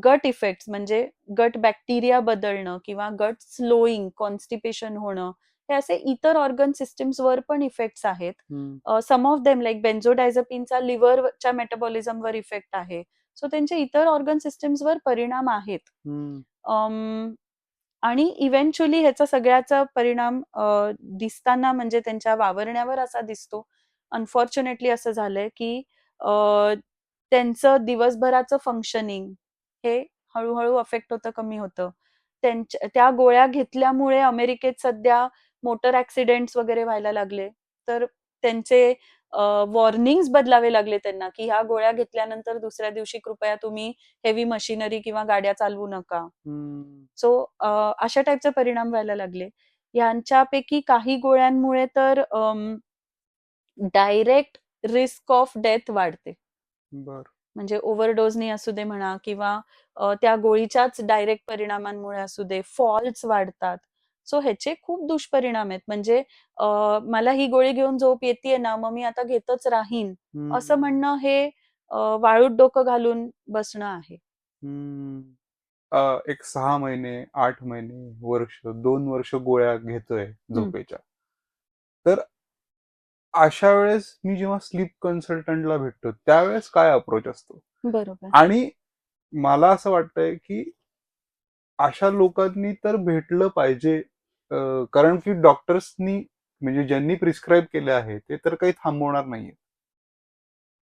गट इफेक्ट्स म्हणजे गट बॅक्टेरिया बदलणं किंवा गट स्लोईंग, कॉन्स्टिपेशन होणं, हे असे इतर ऑर्गन सिस्टीम्स वर पण इफेक्ट्स आहेत. सम ऑफ देम लाईक बेन्झोडायझेपिनचा लिव्हरच्या मेटाबॉलिझमवर इफेक्ट आहे. सो त्यांचे इतर ऑर्गन सिस्टीम्सवर परिणाम आहेत. आणि इव्हेंच्युअली ह्याचा सगळ्याचा परिणाम दिसताना म्हणजे त्यांच्या वावरण्यावर असा दिसतो. अनफॉर्च्युनेटली असं झालंय की त्यांचं दिवसभराचं फंक्शनिंग हे हळूहळू अफेक्ट होतं, कमी होतं. त्या गोळ्या घेतल्यामुळे अमेरिकेत सध्या मोटर ऍक्सिडेंट्स वगैरे व्हायला लागले. तर त्यांचे वॉर्निंग्स बदलावे लागले त्यांना, की ह्या गोळ्या घेतल्यानंतर दुसऱ्या दिवशी कृपया तुम्ही हेवी मशिनरी किंवा गाड्या चालवू नका. सो अशा टाईपचे परिणाम व्हायला लागले. यांच्यापैकी काही गोळ्यांमुळे तर डायरेक्ट रिस्क ऑफ डेथ वाढते. म्हणजे ओव्हरडोजनी असू दे म्हणा किंवा त्या गोळीच्याच डायरेक्ट परिणामांमुळे असू दे, फॉल्स वाढतात. सो ह्याचे खूप दुष्परिणाम आहेत. म्हणजे मला ही गोळी घेऊन झोप येतेय ना, मग मी आता घेतच राहीन असं म्हणणं हे वाळूत डोकं घालून बसणं आहे. एक 6 महिने, 8 महिने, वर्ष, 2 वर्ष गोळ्या घेतोय झोपेच्या, तर अशा वेळेस मी जेव्हा स्लीप कन्सल्टंटला भेटतो त्यावेळेस काय अप्रोच असतो? बरोबर. आणि मला असं वाटतंय की अशा लोकांनी तर भेटलं पाहिजे, कारण की डॉक्टर्सनी म्हणजे ज्यांनी प्रिस्क्राईब केले आहे ते तर काही थांबवणार नाहीये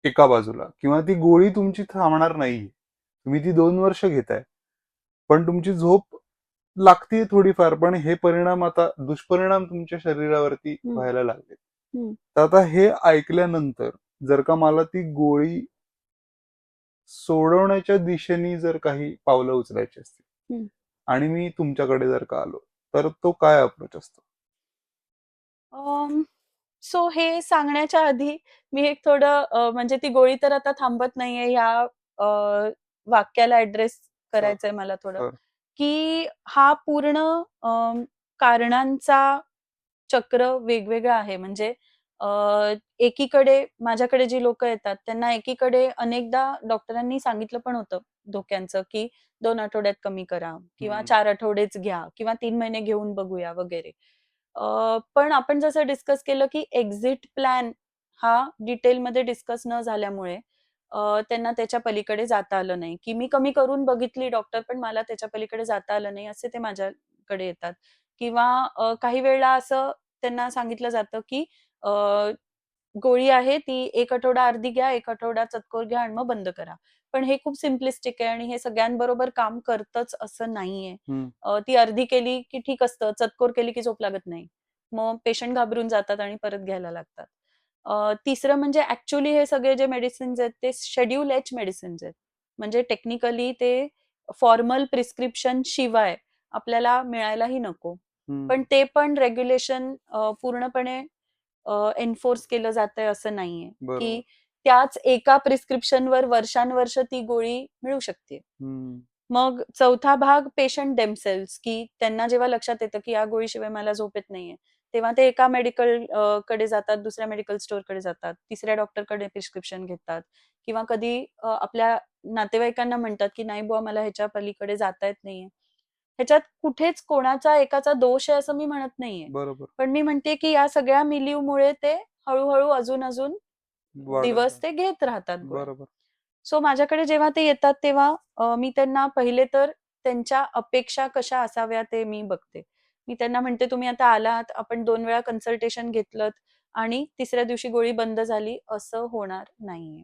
एका बाजूला, किंवा ती गोळी तुमची थांबणार नाहीये. तुम्ही ती 2 वर्ष घेताय, पण तुमची झोप लागतीये थोडीफार, पण हे परिणाम आता दुष्परिणाम तुमच्या शरीरावरती व्हायला लागले. तर आता हे ऐकल्यानंतर जर का मला ती गोळी सोडवण्याच्या दिशेने जर काही पावलं उचलायची असतील आणि मी तुमच्याकडे जर का आलो, तर तो काय अप्रोच असतो? सो हे सांगण्याच्या आधी मी एक थोडं म्हणजे ती गोळी तर आता थांबत नाहीये ह्या वाक्याला ऍड्रेस करायचंय मला थोडं, की हा पूर्ण कारणांचा चक्र वेगवेगळा आहे. म्हणजे एकीकडे माझ्याकडे जी लोक येतात त्यांना एकीकडे अनेकदा डॉक्टरांनी सांगितलं पण होतं धोक्यांचं, की 2 आठवड्यात कमी करा किंवा 4 आठवडेच घ्या किंवा 3 महिने घेऊन बघूया वगैरे. पण आपण जसं डिस्कस केलं, की एक्झिट प्लॅन हा डिटेलमध्ये डिस्कस न झाल्यामुळे त्यांना त्याच्या पलीकडे जाता आलं नाही, की मी कमी करून बघितली डॉक्टर, पण मला त्याच्या पलीकडे जाता आलं नाही, असे ते माझ्याकडे येतात. किंवा काही वेळेला असं त्यांना सांगितलं जातं, की गोळी आहे ती 1 आठवडा अर्धी घ्या, 1 आठवडा चतकोर घ्या आणि मग बंद करा. पण हे खूप सिम्प्लिस्टिक आहे आणि हे सगळ्यांबरोबर काम करतच असं नाहीये. ती अर्धी केली की ठीक असतं, चतकोर केली की झोप लागत नाही. मग पेशंट घाबरून जातात आणि परत घ्यायला लागतात. तिसरं म्हणजे ऍक्च्युअली हे सगळे जे मेडिसिन्स आहेत ते शेड्यूल एच मेडिसिन्स आहेत. म्हणजे टेक्निकली ते फॉर्मल प्रिस्क्रिप्शन शिवाय आपल्याला मिळायलाही नको. पण ते पण रेग्युलेशन पूर्णपणे एन्फोर्स केलं जातंय असं नाहीये, की त्याच एका प्रिस्क्रिप्शनवर वर्षानुवर्ष ती गोळी मिळू शकते. मग चौथा भाग पेशंट देमसेल्स, की त्यांना जेव्हा लक्षात येतं, की या गोळीशिवाय मला झोप येत नाहीये, तेव्हा ते एका मेडिकल कडे जातात, दुसऱ्या मेडिकल स्टोअरकडे जातात, तिसऱ्या डॉक्टरकडे प्रिस्क्रिप्शन घेतात किंवा कधी आपल्या नातेवाईकांना म्हणतात, की नाही बुवा मला ह्याच्या पलीकडे जाता येत नाहीये. ह्याच्यात कुठेच कोणाचा एकाचा दोष आहे असं मी म्हणत नाहीये. बरोबर. पण मी म्हणते, की या सगळ्या मिलीवमुळे ते हळूहळू अजून दिवस ते घेत राहतात गोळ्या. बरोबर. सो माझ्याकडे जेव्हा ते येतात तेव्हा मी त्यांना पहिले तर त्यांच्या अपेक्षा कशा असाव्या ते मी बघते. मी त्यांना म्हणते तुम्ही आता आलात, आपण 2 वेळा कन्सल्टेशन घेतलत आणि तिसऱ्या दिवशी गोळी बंद झाली असं होणार नाहीये.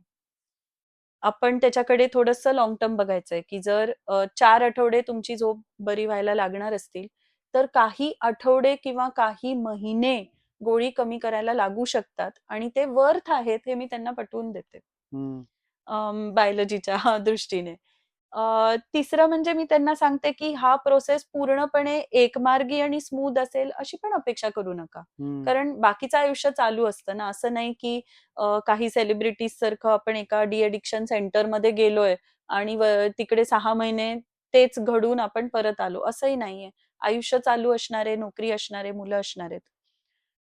आपण त्याच्याकडे थोडंसं लाँग टर्म बघायचंय, की जर 4 आठवडे तुमची झोप बरी व्हायला लागणार असतील, तर काही आठवडे किंवा काही महिने गोळी कमी करायला लागू शकतात आणि ते वर्थ आहेत हे मी त्यांना पटवून देते. बायोलॉजीच्या दृष्टीने. तिसरं म्हणजे मी त्यांना सांगते की हा प्रोसेस पूर्णपणे एकमार्गी आणि स्मूथ असेल अशी पण अपेक्षा करू नका. कारण बाकीचं आयुष्य चालू असतं ना. असं नाही की काही सेलिब्रिटीज सारखं आपण एका डी एडिक्शन सेंटरमध्ये गेलोय आणि तिकडे 6 महिने तेच घडून आपण परत आलो, असंही नाहीये. आयुष्य चालू असणारे, नोकरी असणारे, मुलं असणार आहेत.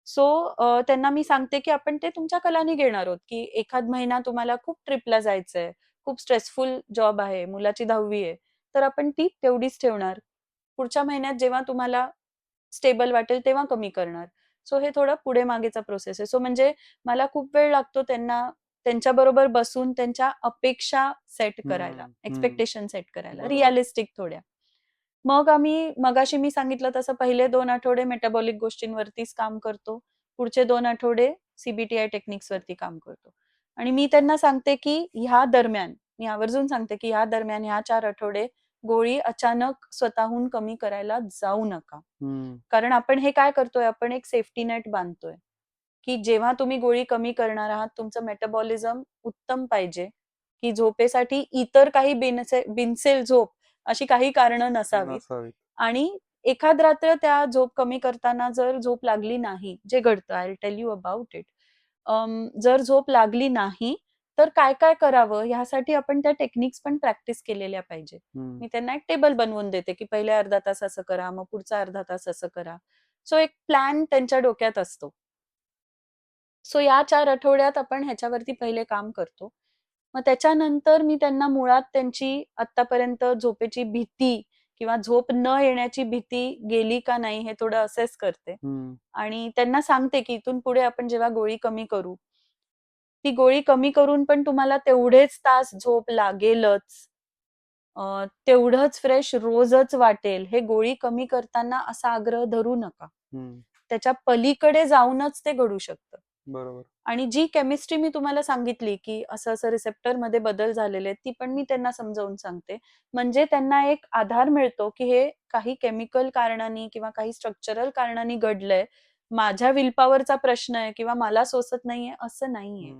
सो त्यांना मी सांगते की आपण ते तुमच्या कलानी घेणार आहोत, की एखाद महिना तुम्हाला खूप ट्रिपला जायचंय, खूप स्ट्रेसफुल जॉब आहे, मुलाची 10वी आहे, तर आपण ती तेवढीच ठेवणार. पुढच्या महिन्यात जेव्हा तुम्हाला स्टेबल वाटेल तेव्हा कमी करणार. सो हे थोडं पुढे मागेचा प्रोसेस आहे. सो म्हणजे मला खूप वेळ लागतो त्यांना त्यांच्याबरोबर बसून त्यांच्या अपेक्षा सेट करायला, एक्स्पेक्टेशन सेट करायला, बरोबर. रिअलिस्टिक थोड्या. मग आम्ही मगाशी मी सांगितलं तसं पहिले 2 आठवडे मेटाबॉलिक गोष्टींवरतीच काम करतो. पुढचे 2 आठवडे सीबीटीआय टेक्निक्सवरती काम करतो. आणि मी त्यांना सांगते की ह्या दरम्यान, मी आवर्जून सांगते की ह्या दरम्यान ह्या 4 आठवडे गोळी अचानक स्वतःहून कमी करायला जाऊ नका. कारण आपण हे काय करतोय, आपण एक सेफ्टी नेट बांधतोय, की जेव्हा तुम्ही गोळी कमी करणार आहात, तुमचं मेटाबॉलिझम उत्तम पाहिजे, की झोपेसाठी इतर काही बिनसेल झोप अशी काही कारणं नसावीत. नसावीत. आणि एखाद रात्र त्या झोप कमी करताना जर झोप लागली नाही, जे घडतं, I will tell you about it. जर झोप लागली नाही, तर काय काय करावं ह्यासाठी आपण त्या टेक्निक्स पण प्रॅक्टिस केलेल्या पाहिजे. मी त्यांना एक टेबल बनवून देते, की पहिले अर्धा तास असं करा, मग पुढचा अर्धा तास असं करा. सो एक प्लॅन त्यांच्या डोक्यात असतो. सो या 4 आठवड्यात आपण ह्याच्यावरती पहिले काम करतो. मग त्याच्यानंतर मी त्यांना मुळात त्यांची आत्तापर्यंत झोपेची भीती किंवा झोप न येण्याची भीती गेली का नाही हे थोडं असेस करते. आणि त्यांना सांगते, की इथून पुढे आपण जेव्हा गोळी कमी करू, ती गोळी कमी करून पण तुम्हाला तेवढेच तास झोप लागेलच. तेवढंच फ्रेश रोजच वाटेल, हे गोळी कमी करताना असा आग्रह धरू नका. त्याच्या पलीकडे जाऊनच ते घडू शकतं. बरोबर. आणि जी केमिस्ट्री मी तुम्हाला सांगितली, की असं-असं रिसेप्टरमध्ये बदल झालेले आहेत, ती पण मी त्यांना समजावून सांगते. म्हणजे त्यांना एक आधार मिळतो, की हे काही केमिकल कारणांनी किंवा काही स्ट्रक्चरल कारणांनी घडलंय. माझ्या विलपॉवरचा प्रश्न आहे किंवा मला सोसत नाहीये असं नाहीये.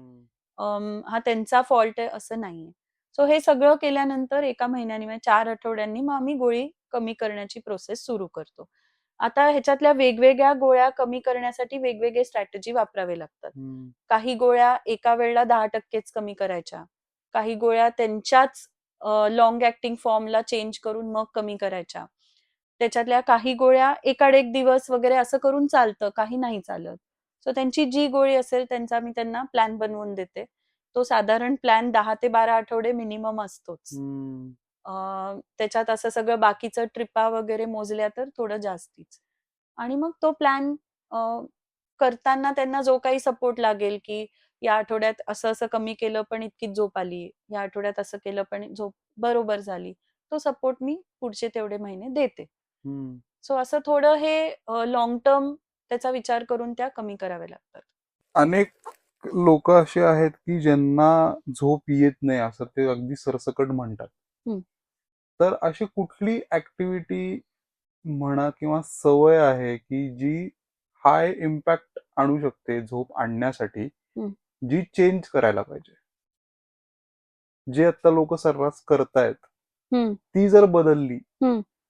हा त्यांचा फॉल्ट आहे असं नाहीये. सो हे सगळं केल्यानंतर एका महिन्यानी म्हणजे 4 आठवड्यांनी मग आम्ही गोळी कमी करण्याची प्रोसेस सुरू करतो. आता ह्याच्यातल्या वेगवेगळ्या गोळ्या कमी करण्यासाठी वेगवेगळे स्ट्रॅटेजी वापरावे लागतात. काही गोळ्या एका वेळेला 10%च कमी करायच्या. काही गोळ्या त्यांच्याच लाँग ॲक्टिंग फॉर्मला चेंज करून मग कमी करायच्या. त्याच्यातल्या काही गोळ्या एकाड एक दिवस वगैरे असं करून चालतं, काही नाही चालत. सो त्यांची जी गोळी असेल त्यांचा मी त्यांना प्लॅन बनवून देते. तो साधारण प्लॅन 10 ते 12 आठवडे मिनिमम असतोच. त्याच्यात असं सगळं बाकीचं ट्रिपा वगैरे मोजल्या तर थोडं जास्तीच. आणि मग तो प्लॅन करताना त्यांना जो काही सपोर्ट लागेल, की या आठवड्यात असं-असं कमी केलं पण इतकीच झोप आली. या आठवड्यात असं केलं पण झोप बरोबर झाली. तो सपोर्ट मी पुढचे तेवढे महिने देते. सो असं थोडं हे टर्म त्याचा विचार करून त्या कमी कराव्या लागतात. अनेक लोक असे आहेत की ज्यांना झोप येत नाही असं ते अगदी सरसकट म्हणतात. तर अशी कुठली ऍक्टिव्हिटी म्हणा किंवा सवय आहे की जी हाय इम्पॅक्ट आणू शकते झोप आणण्यासाठी, जी चेंज करायला पाहिजे, जे आता लोक सर्रास करतायत, ती जर बदलली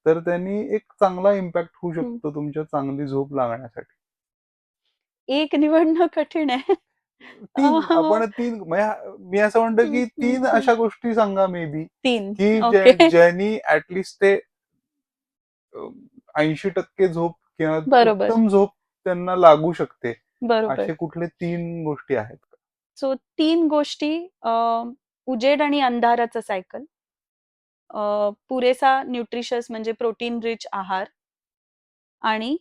तर त्यांनी एक चांगला इम्पॅक्ट होऊ शकतो तुमच्या चांगली झोप लागण्यासाठी. एक निवडणं कठीण आहे. आपण तीन मी असं म्हणतो की 3 अशा गोष्टी सांगा मे बी, 3 की ओके. ज्यांनी ऍटलिस्ट ते 80% झोप किंवा बरोबर, उत्तम झोप त्यांना लागू शकते. बरोबर. असे कुठले 3 गोष्टी आहेत का? सो 3 गोष्टी उजेड आणि अंधाराचं सायकल, पुरेसा न्यूट्रिशियस म्हणजे प्रोटीन रिच आहार आणि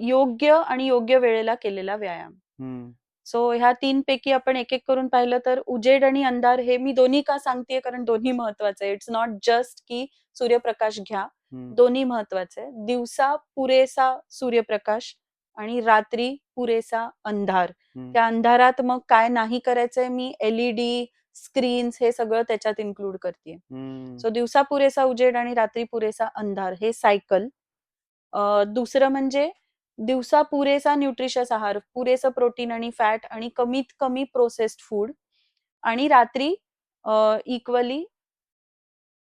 योग्य आणि योग्य वेळेला केलेला व्यायाम. सो ह्या 3 पैकी आपण एक-एक करून पाहिलं तर उजेड आणि अंधार हे मी दोन्ही का सांगतेय कारण दोन्ही महत्वाचं आहे. इट्स नॉट जस्ट की सूर्यप्रकाश घ्या. दोन्ही महत्वाचं आहे. दिवसा पुरेसा सूर्यप्रकाश आणि रात्री पुरेसा अंधार. त्या अंधारात मग काय नाही करायचंय मी एलईडी, स्क्रीन्स हे सगळं त्याच्यात इन्क्लूड करतेय. सो दिवसा पुरेसा उजेड आणि रात्री पुरेसा अंधार हे सायकल. दुसरं म्हणजे दिवसा पुरेसा न्यूट्रिशियस आहार, पुरेसं प्रोटीन आणि फॅट आणि कमीत कमी प्रोसेस्ड फूड आणि रात्री इक्वली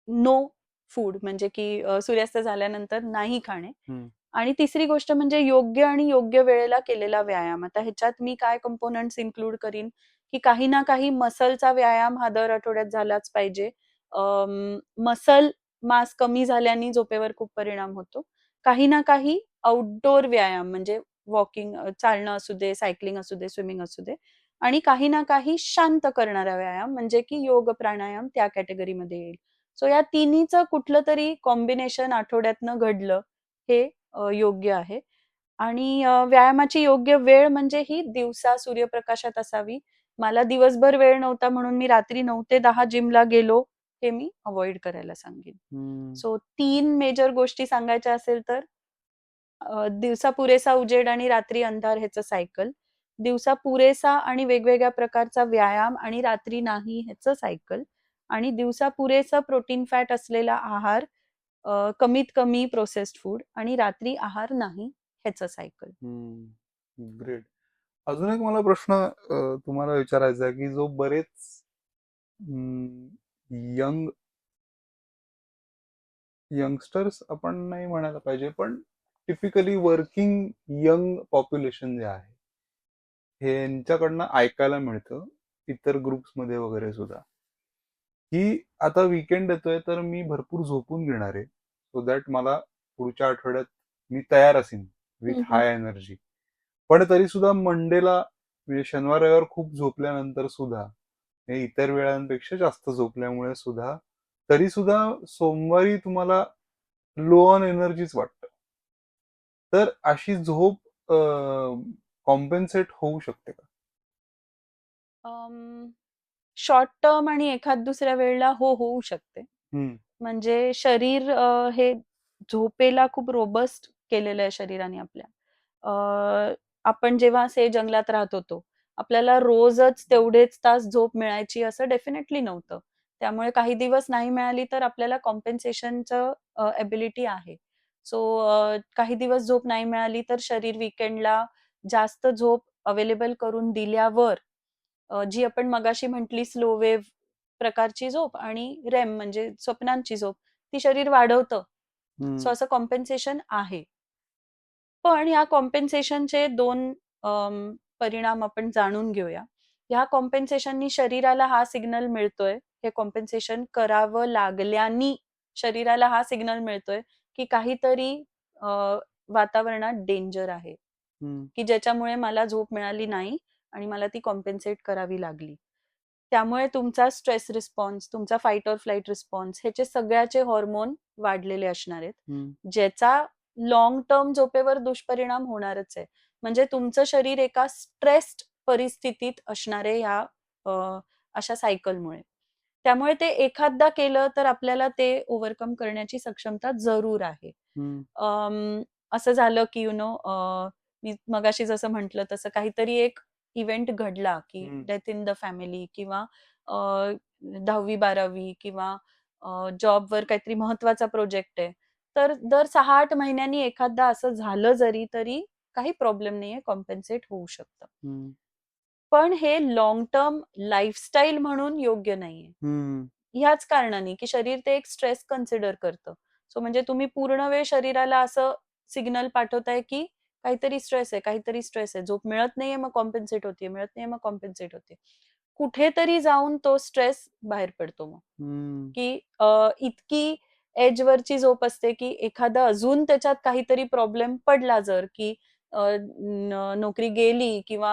नो फूड, म्हणजे की सूर्यास्त झाल्यानंतर नाही खाणे. हम्म. आणि तिसरी गोष्ट म्हणजे योग्य आणि योग्य वेळेला केलेला व्यायाम. आता ह्याच्यात मी काय कंपोनंट्स इन्क्लूड करीन, की काही ना काही मसलचा व्यायाम हा दर आठवड्यात झालाच पाहिजे. मसल मास कमी झाल्याने झोपेवर खूप परिणाम होतो. काही ना काही आउटडोर व्यायाम म्हणजे वॉकिंग, चालणं असू दे, सायकलिंग असू दे, स्विमिंग असू दे. आणि काही ना काही शांत करणारा व्यायाम म्हणजे की योग, प्राणायाम त्या कॅटेगरीमध्ये येईल. सो या तिन्हीचं कुठलं तरी कॉम्बिनेशन आठवड्यातनं घडलं हे योग्य आहे. आणि व्यायामाची योग्य वेळ म्हणजे ही दिवसा सूर्यप्रकाशात असावी. मला दिवसभर वेळ नव्हता म्हणून मी रात्री 9 ते 10 जिमला गेलो, हे मी अव्हॉइड करायला सांगेन. सो 3 मेजर गोष्टी सांगायच्या असेल तर दिवसा पुरेसा उजेड आणि रात्री अंधार ह्याचं सायकल, दिवसा पुरेसा आणि वेगवेगळ्या प्रकारचा व्यायाम आणि रात्री नाही ह्याचं सायकल, आणि दिवसा पुरेसा प्रोटीन फॅट असलेला आहार, कमीत कमी प्रोसेस्ड फूड, आणि रात्री आहार नाही ह्याचं सायकल. ग्रेट. अजून एक मला प्रश्न तुम्हाला विचारायचा आहे की जो बरेच यंगस्टर्स आपण नाही म्हणायला पाहिजे, पण टिपिकली वर्किंग यंग पॉप्युलेशन जे आहे हे यांच्याकडनं ऐकायला मिळतं इतर ग्रुप्समध्ये वगैरे सुद्धा, की आता विकेंड येतोय तर मी भरपूर झोपून घेणार आहे सो दॅट मला पुढच्या आठवड्यात मी तयार असेन विथ हाय एनर्जी. पण तरी सुद्धा मंडेला म्हणजे शनिवार रविवार खूप झोपल्यानंतर सुद्धा हे इतर वेळांपेक्षा जास्त झोपल्यामुळे सुद्धा तरी सुद्धा सोमवारी तुम्हाला लो ऑन एनर्जीच वाटतं. तर अशी झोप कॉम्पेन्सेट होऊ शकते का? शॉर्ट टर्म आणि एखाद दुसऱ्या वेळेला होऊ शकते. म्हणजे शरीर हे झोपेला खूप रोबस्ट केलेलं आहे शरीराने आपल्या. आपण जेव्हा असे जंगलात राहत होतो, आपल्याला रोजच तेवढेच तास झोप मिळायची असं डेफिनेटली नव्हतं. त्यामुळे काही दिवस नाही मिळाली तर आपल्याला कॉम्पेन्सेशनचं एबिलिटी आहे. सो काही दिवस झोप नाही मिळाली तर शरीर वीकेंडला जास्त झोप अवेलेबल करून दिल्यावर जी आपण मगाशी म्हटली स्लो वेव्ह प्रकारची झोप आणि रेम म्हणजे स्वप्नांची झोप, ती शरीर वाढवतं. सो असं कॉम्पेन्सेशन आहे. पण या कॉम्पेन्सेशनचे 2 परिणाम आपण जाणून घेऊया. ह्या कॉम्पेन्सेशननी शरीराला हा सिग्नल मिळतोय, हे कॉम्पेन्सेशन करावं लागल्यानी शरीराला हा सिग्नल मिळतोय, की काहीतरी वातावरणात डेंजर आहे, की ज्याच्यामुळे मला झोप मिळाली नाही आणि मला ती कॉम्पेन्सेट करावी लागली. त्यामुळे तुमचा स्ट्रेस रिस्पॉन्स, तुमचा फाईट ऑर फ्लाईट रिस्पॉन्स ह्याचे सगळ्याचे हॉर्मोन वाढलेले असणार आहेत, ज्याचा लॉंग टर्म झोपेवर दुष्परिणाम होणारच आहे. म्हणजे तुमचं शरीर एका स्ट्रेस्ड परिस्थितीत असणार आहे ह्या अशा सायकलमुळे. त्यामुळे ते एखादा केलं तर आपल्याला ते ओव्हरकम करण्याची सक्षमता जरूर आहे. असं झालं की मी मगाशी जसं म्हटलं तसं काहीतरी एक इव्हेंट घडला की डेथ इन द फॅमिली किंवा 10वी-12वी किंवा जॉबवर काहीतरी महत्वाचा प्रोजेक्ट आहे. तर दर 6-8 महिन्यांनी एखादा असं झालं जरी तरी काही प्रॉब्लेम नाहीये, कॉम्पेन्सेट होऊ शकतं. पण हे लॉंग टर्म लाईफस्टाईल म्हणून योग्य नाहीये. ह्याच कारणाने की शरीर ते एक स्ट्रेस कन्सिडर करतं. सो म्हणजे तुम्ही पूर्ण वेळ शरीराला असं सिग्नल पाठवताय की काहीतरी स्ट्रेस आहे, काहीतरी स्ट्रेस आहे. झोप मिळत नाहीये मग कॉम्पेन्सेट होतीये, मिळत नाहीये मग कॉम्पेन्सेट होते. कुठेतरी जाऊन तो स्ट्रेस बाहेर पडतो मग. की इतकी एजवरची झोप असते की एखादा अजून त्याच्यात काहीतरी प्रॉब्लेम पडला जर की नोकरी गेली किंवा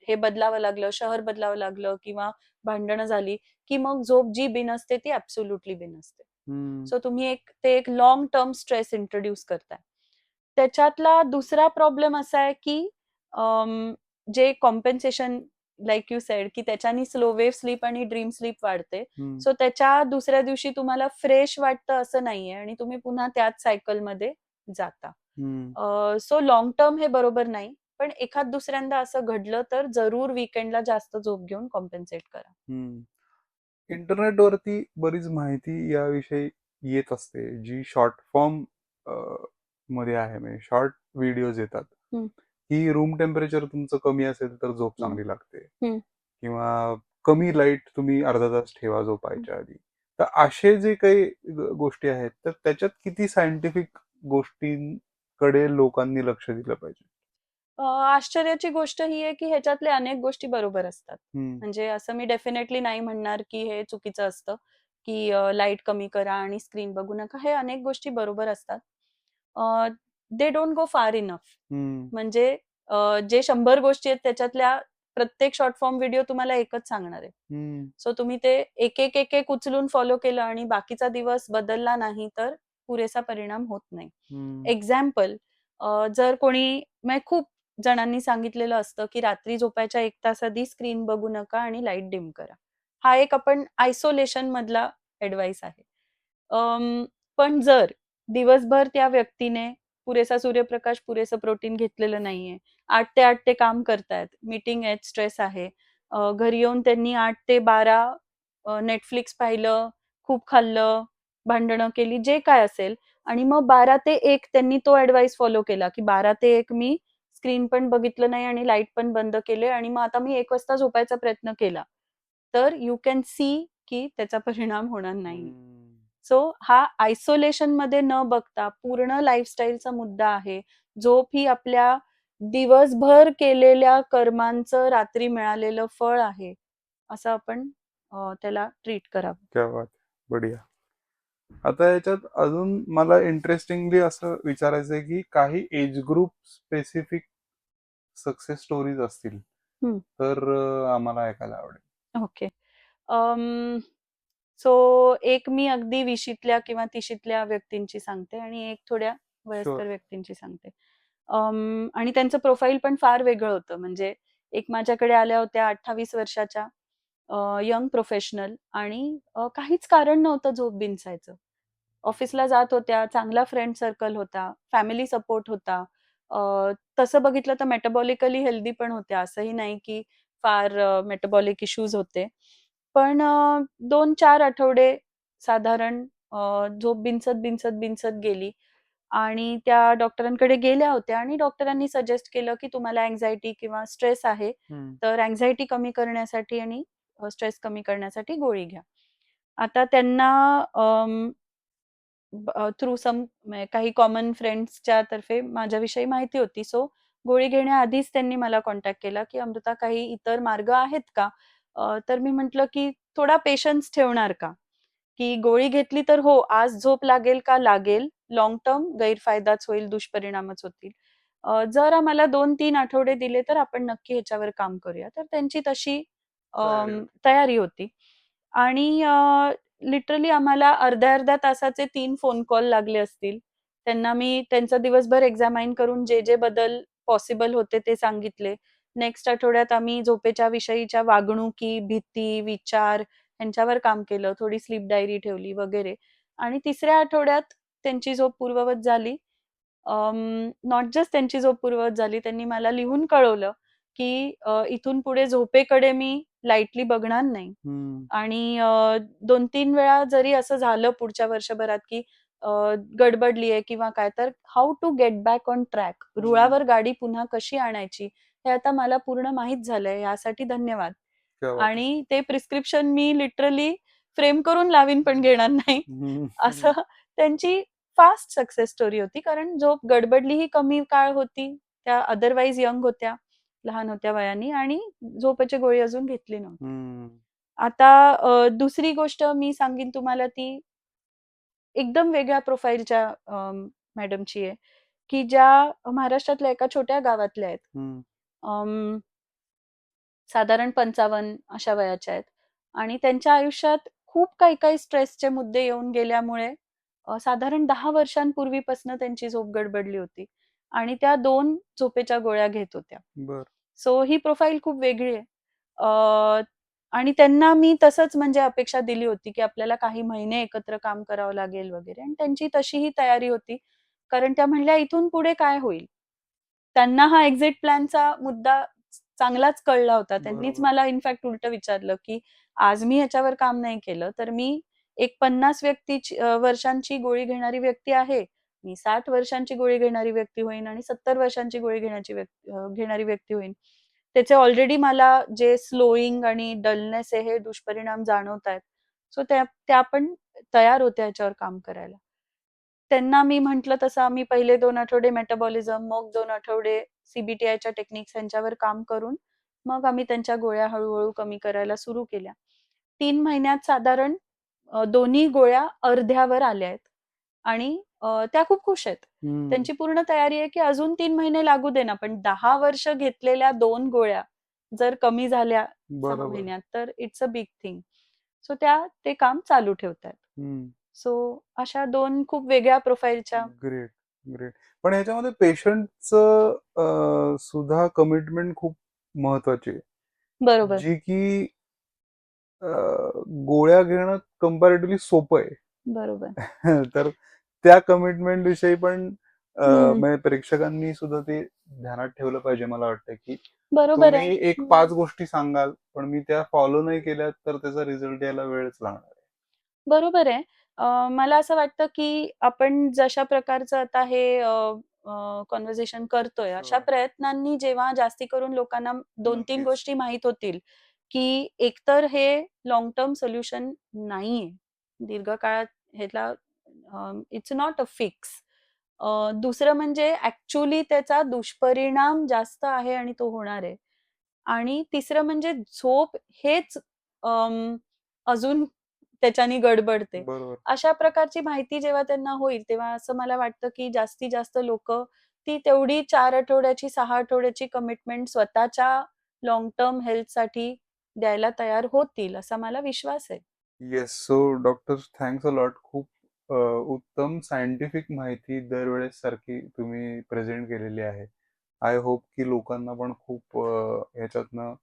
हे बदलावं लागलं, शहर बदलावं लागलं किंवा भांडणं झाली की मग झोप जी बिनसते ती ऍब्सोल्युटली बिनसते. सो तुम्ही एक लॉंग टर्म स्ट्रेस इंट्रोड्यूस करताय. त्याच्यातला दुसरा प्रॉब्लेम असा आहे की जे कॉम्पेन्सेशन लाईक यू सेड की त्याच्यानी स्लो वेव्ह स्लीप आणि ड्रीम स्लीप वाढते. सो त्याच्या दुसऱ्या दिवशी तुम्हाला फ्रेश वाटतं असं नाहीये आणि तुम्ही पुन्हा त्याच सायकलमध्ये जाता. सो लॉंग टर्म हे बरोबर नाही, पण एखाद दुसऱ्यांदा असं घडलं तर जरूर वीकेंडला जास्त झोप घेऊन कॉम्पेन्सेट करा. इंटरनेटवरती बरीच माहिती याविषयी येत असते जी शॉर्ट फॉर्म मध्ये आहे, म्हणजे शॉर्ट व्हिडिओज येतात की रूम टेम्परेचर तुमचं कमी असेल तर झोप चांगली लागते, किंवा कमी लाईट तुम्ही अर्धा तास ठेवा झोपायच्या आधी. तर असे जे काही गोष्टी आहेत तर त्याच्यात किती सायंटिफिक गोष्टींकडे लोकांनी लक्ष दिलं पाहिजे? आश्चर्याची गोष्ट ही आहे की ह्याच्यातले अनेक गोष्टी बरोबर असतात. हम्म. म्हणजे असं मी डेफिनेटली नाही म्हणणार की हे चुकीचं असतं, की लाईट कमी करा आणि स्क्रीन बघू नका. हे अनेक गोष्टी बरोबर असतात. दे डोंट गो फार इनफ. हम्म. म्हणजे जे 100 गोष्टी आहेत त्याच्यातल्या प्रत्येक शॉर्ट फॉर्म व्हिडिओ तुम्हाला एकच सांगणार आहे. हम्म. सो तुम्ही ते एक उचलून फॉलो केलं आणि बाकीचा दिवस बदलला नाही तर पुरेसा परिणाम होत नाही. हम्म. एक्झाम्पल, जर कोणी म्हणजे खूप जणांनी सांगितलेलं असतं, की रात्री झोपायच्या 1 तास आधी स्क्रीन बघू नका आणि लाईट डिम करा. हा एक आपण आयसोलेशन मधला ॲडवाईस आहे. पण जर दिवसभर त्या व्यक्तीने पुरेसा सूर्यप्रकाश, पुरेसं प्रोटीन घेतलेलं नाहीये, 8 ते 8 ते काम करतायत, मीटिंग आहेत, स्ट्रेस आहे. घरी येऊन त्यांनी 8 ते 12 Netflix पाहिलं, खूप खाल्लं, भांडणं केली, जे काय असेल आणि मग 12 ते 1 त्यांनी तो ॲडवाईस फॉलो केला, की 12 ते 1 मी स्क्रीन पण बघितलं नाही आणि लाईट पण बंद केले आणि मग आता मी 1 वाजता झोपायचा प्रयत्न केला. तर यू कॅन सी की त्याचा परिणाम होणार नाही. हम्म. सो हा आयसोलेशनमध्ये न बघता पूर्ण लाईफस्टाईलचा मुद्दा आहे. झोप ही आपल्या दिवसभर केलेल्या कर्मांचं रात्री मिळालेलं फळ आहे. असं आपण त्याला ट्रीट करावं. क्या बात आहे. बढिया. आता याच्यात अजून मला इंटरेस्टिंगली असं विचारायचं आहे की काही age group specific success stories असतील हं. तर आम्हाला ऐकायला आवडेल. ओके. सो एक मी अगदी 20शीतल्या किंवा 30शीतल्या व्यक्तींची सांगते आणि एक थोड्या शुअर. वयस्कर व्यक्तींची सांगते. आणि त्यांचं प्रोफाईल पण फार वेगळं होतं. म्हणजे एक माझ्याकडे आल्या होत्या 28 वर्षाच्या यंग प्रोफेशनल आणि काहीच कारण नव्हतं झोप बिनसायचं. ऑफिसला जात होत्या, चांगला फ्रेंड सर्कल होता, फॅमिली सपोर्ट होता. अ, तसं बघितलं तर मेटाबॉलिकली हेल्दी पण होत्या. असंही नाही की फार मेटाबॉलिक इश्यूज होते. पण 2-4 आठवडे साधारण झोप बिनसत गेली आणि त्या डॉक्टरांकडे गेल्या होत्या आणि डॉक्टरांनी सजेस्ट केलं, की तुम्हाला अँक्झायटी किंवा स्ट्रेस आहे. हम्म. तर अँक्झायटी कमी करण्यासाठी आणि स्ट्रेस कमी करण्यासाठी गोळी घ्या. आता त्यांना थ्रू सम काही कॉमन फ्रेंड्सच्या तर्फे माझ्याविषयी माहिती होती. सो गोळी घेण्याआधीच त्यांनी मला कॉन्टॅक्ट केला, की "अमृता काही इतर मार्ग आहेत का?" तर मी म्हटलं, की "थोडा पेशन्स ठेवणार का?" की गोळी घेतली तर हो, आज झोप लागेल का? लागेल. लाँग टर्म गैरफायदाच होईल, दुष्परिणामच होतील. जर आम्हाला 2-3 आठवडे दिले तर आपण नक्की ह्याच्यावर काम करूया. तर त्यांची तशी तयारी होती. तयारी होती. आणि लिटरली आम्हाला अर्ध्या-अर्ध्या तासाचे 3 फोन कॉल लागले असतील. त्यांना मी त्यांचं दिवसभर एक्झामाइन करून जे बदल पॉसिबल होते ते सांगितले. नेक्स्ट आठवड्यात आम्ही झोपेच्या विषयीच्या वागणुकी, भीती, विचार ह्यांच्यावर काम केलं. थोडी स्लीप डायरी ठेवली वगैरे आणि तिसऱ्या आठवड्यात त्यांची झोप पूर्ववत झाली. नॉट जस्ट त्यांची झोप पूर्ववत झाली, त्यांनी मला लिहून कळवलं, की इथून पुढे झोपेकडे मी लाईटली बघणार नाही. हम्म. आणि 2-3 वेळा जरी असं झालं पुढच्या वर्षभरात, की अ, गडबडलीये किंवा काय, तर how to get back on track, hmm. रुळावर गाडी पुन्हा कशी आणायची, हे आता मला पूर्ण माहीत झालंय. यासाठी धन्यवाद. क्या बात आहे. आणि ते प्रिस्क्रिप्शन मी लिटरली फ्रेम करून लावीन पण घेणार नाही. हम्म. असं त्यांची फास्ट सक्सेस स्टोरी होती. कारण झोप गडबडली ही कमी काळ होती. त्या अदरवाईज यंग होत्या, लहान होत्या वयाने आणि झोपेची गोळी अजून घेतली नव्हती. हम्म. आता दुसरी गोष्ट मी सांगीन तुम्हाला ती एकदम वेगळ्या प्रोफाईलच्या मॅडमची आहे, की ज्या महाराष्ट्रातल्या एका छोट्या गावातल्या आहेत. हम्म. अं, साधारण 55 अशा वयाच्या आहेत आणि त्यांच्या आयुष्यात खूप काही स्ट्रेसचे मुद्दे येऊन गेल्यामुळे साधारण 10 वर्षांपूर्वीपासून त्यांची झोप गडबडली होती आणि त्या 2 झोपेच्या गोळ्या घेत होत्या. बर. सो ही प्रोफाईल खूप वेगळी आहे. आणि त्यांना मी तसंच म्हणजे अपेक्षा दिली होती, की आपल्याला काही महिने एकत्र काम करावं लागेल वगैरे आणि त्यांची तशीही तयारी होती. कारण त्या म्हणल्या, "इथून पुढे काय होईल?" त्यांना हा एक्झिट प्लॅनचा मुद्दा चांगलाच कळला होता. त्यांनीच बरोबर. मला इनफॅक्ट उलटं विचारलं, की "आज मी ह्याच्यावर काम नाही केलं, तर मी एक 50 वर्षांची गोळी घेणारी व्यक्ती आहे. मी 60 वर्षांची गोळी घेणारी व्यक्ती होईन आणि 70 वर्षांची गोळी घेणारी व्यक्ती होईन. त्याचे ऑलरेडी मला जे स्लोइंग आणि डलनेस आहे हे दुष्परिणाम जाणवतायत. सो त्या पण तयार होत्या याच्यावर काम करायला. त्यांना मी म्हटलं तसं आम्ही पहिले 2 आठवडे मेटाबॉलिझम, मग 2 आठवडे CBTIच्या टेक्निक्स यांच्यावर काम करून मग आम्ही त्यांच्या गोळ्या हळू-हळू कमी करायला सुरू केल्या. 3 महिन्यात साधारण दोन्ही गोळ्या अर्ध्यावर आल्या आहेत आणि त्या खूप खुश आहेत. त्यांची पूर्ण तयारी आहे की अजून 3 महिने लागू दे ना, पण 10 वर्ष घेतलेल्या 2 गोळ्या जर कमी झाल्या 6 बरोबर. महिन्यात तर it's a big thing. So ते काम चालू ठेवतायत. सो अशा 2 खूप वेगळ्या प्रोफाईलच्या ग्रेट, ग्रेट. पण ह्याच्यामध्ये पेशंटचं सुद्धा कमिटमेंट खूप महत्वाची आहे. बरोबर. जी की गोळ्या घेणं कंपॅरेटिव्हली सोपं आहे. बरोबर. तर त्या कमिटमेंट विषयी पण म्हणजे प्रेक्षकांनी सुद्धा ते ध्यानात ठेवलं पाहिजे. मला वाटतं की बरोबर आहे. तुम्ही एक 5 गोष्टी सांगाल, पण मी त्या फॉलो नाही केल्या तर त्याचा रिझल्ट यायला वेळच लागणार आहे. बरोबर आहे. मला असं वाटतं की आपण जशा प्रकारचं आता हे कन्व्हर्सेशन करतोय, अशा प्रयत्नांनी जेव्हा जास्ती करून लोकांना 2-3 नक्कीच. गोष्टी माहीत होतील, की एकतर हे लाँग टर्म सोल्युशन नाहीये. दीर्घकाळात ह्याला इट्स नॉट अ फिक्स. दुसरं म्हणजे ॲक्चुअली त्याचा दुष्परिणाम जास्त आहे आणि तो होणार आहे. आणि तिसरं म्हणजे झोप हेच अजून त्याच्यानी गडबडते. बरोबर. अशा प्रकारची माहिती जेव्हा त्यांना होईल, तेव्हा असं मला वाटतं, की जास्तीत जास्त लोकं ती तेवढी 4 आठवड्याची, 6 आठवड्याची कमिटमेंट स्वतःच्या लाँग टर्म हेल्थसाठी द्यायला तयार होतील, असा मला विश्वास आहे. Yes. So doctor thanks a lot. खूप उत्तम सायंटिफिक माहिती दरवेळेस सारखी तुम्ही प्रेझेंट केलेली आहे. आय होप की लोकांना पण खूप ह्याच्यातनं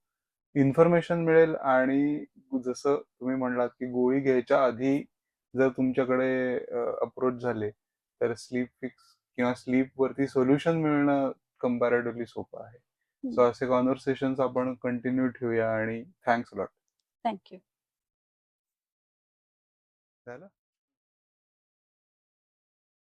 इन्फॉर्मेशन मिळेल आणि जसं तुम्ही म्हणलात की गोळी घ्यायच्या आधी जर तुमच्याकडे अप्रोच झाले तर स्लीप फिक्स किंवा स्लीप वरती सोल्युशन मिळणं कंपॅरेटिव्हली सोपं आहे. सो असे कॉन्व्हर्सेशन्स आपण कंटिन्यू ठेवूया आणि थँक्स लॉट. Thank you. झालं?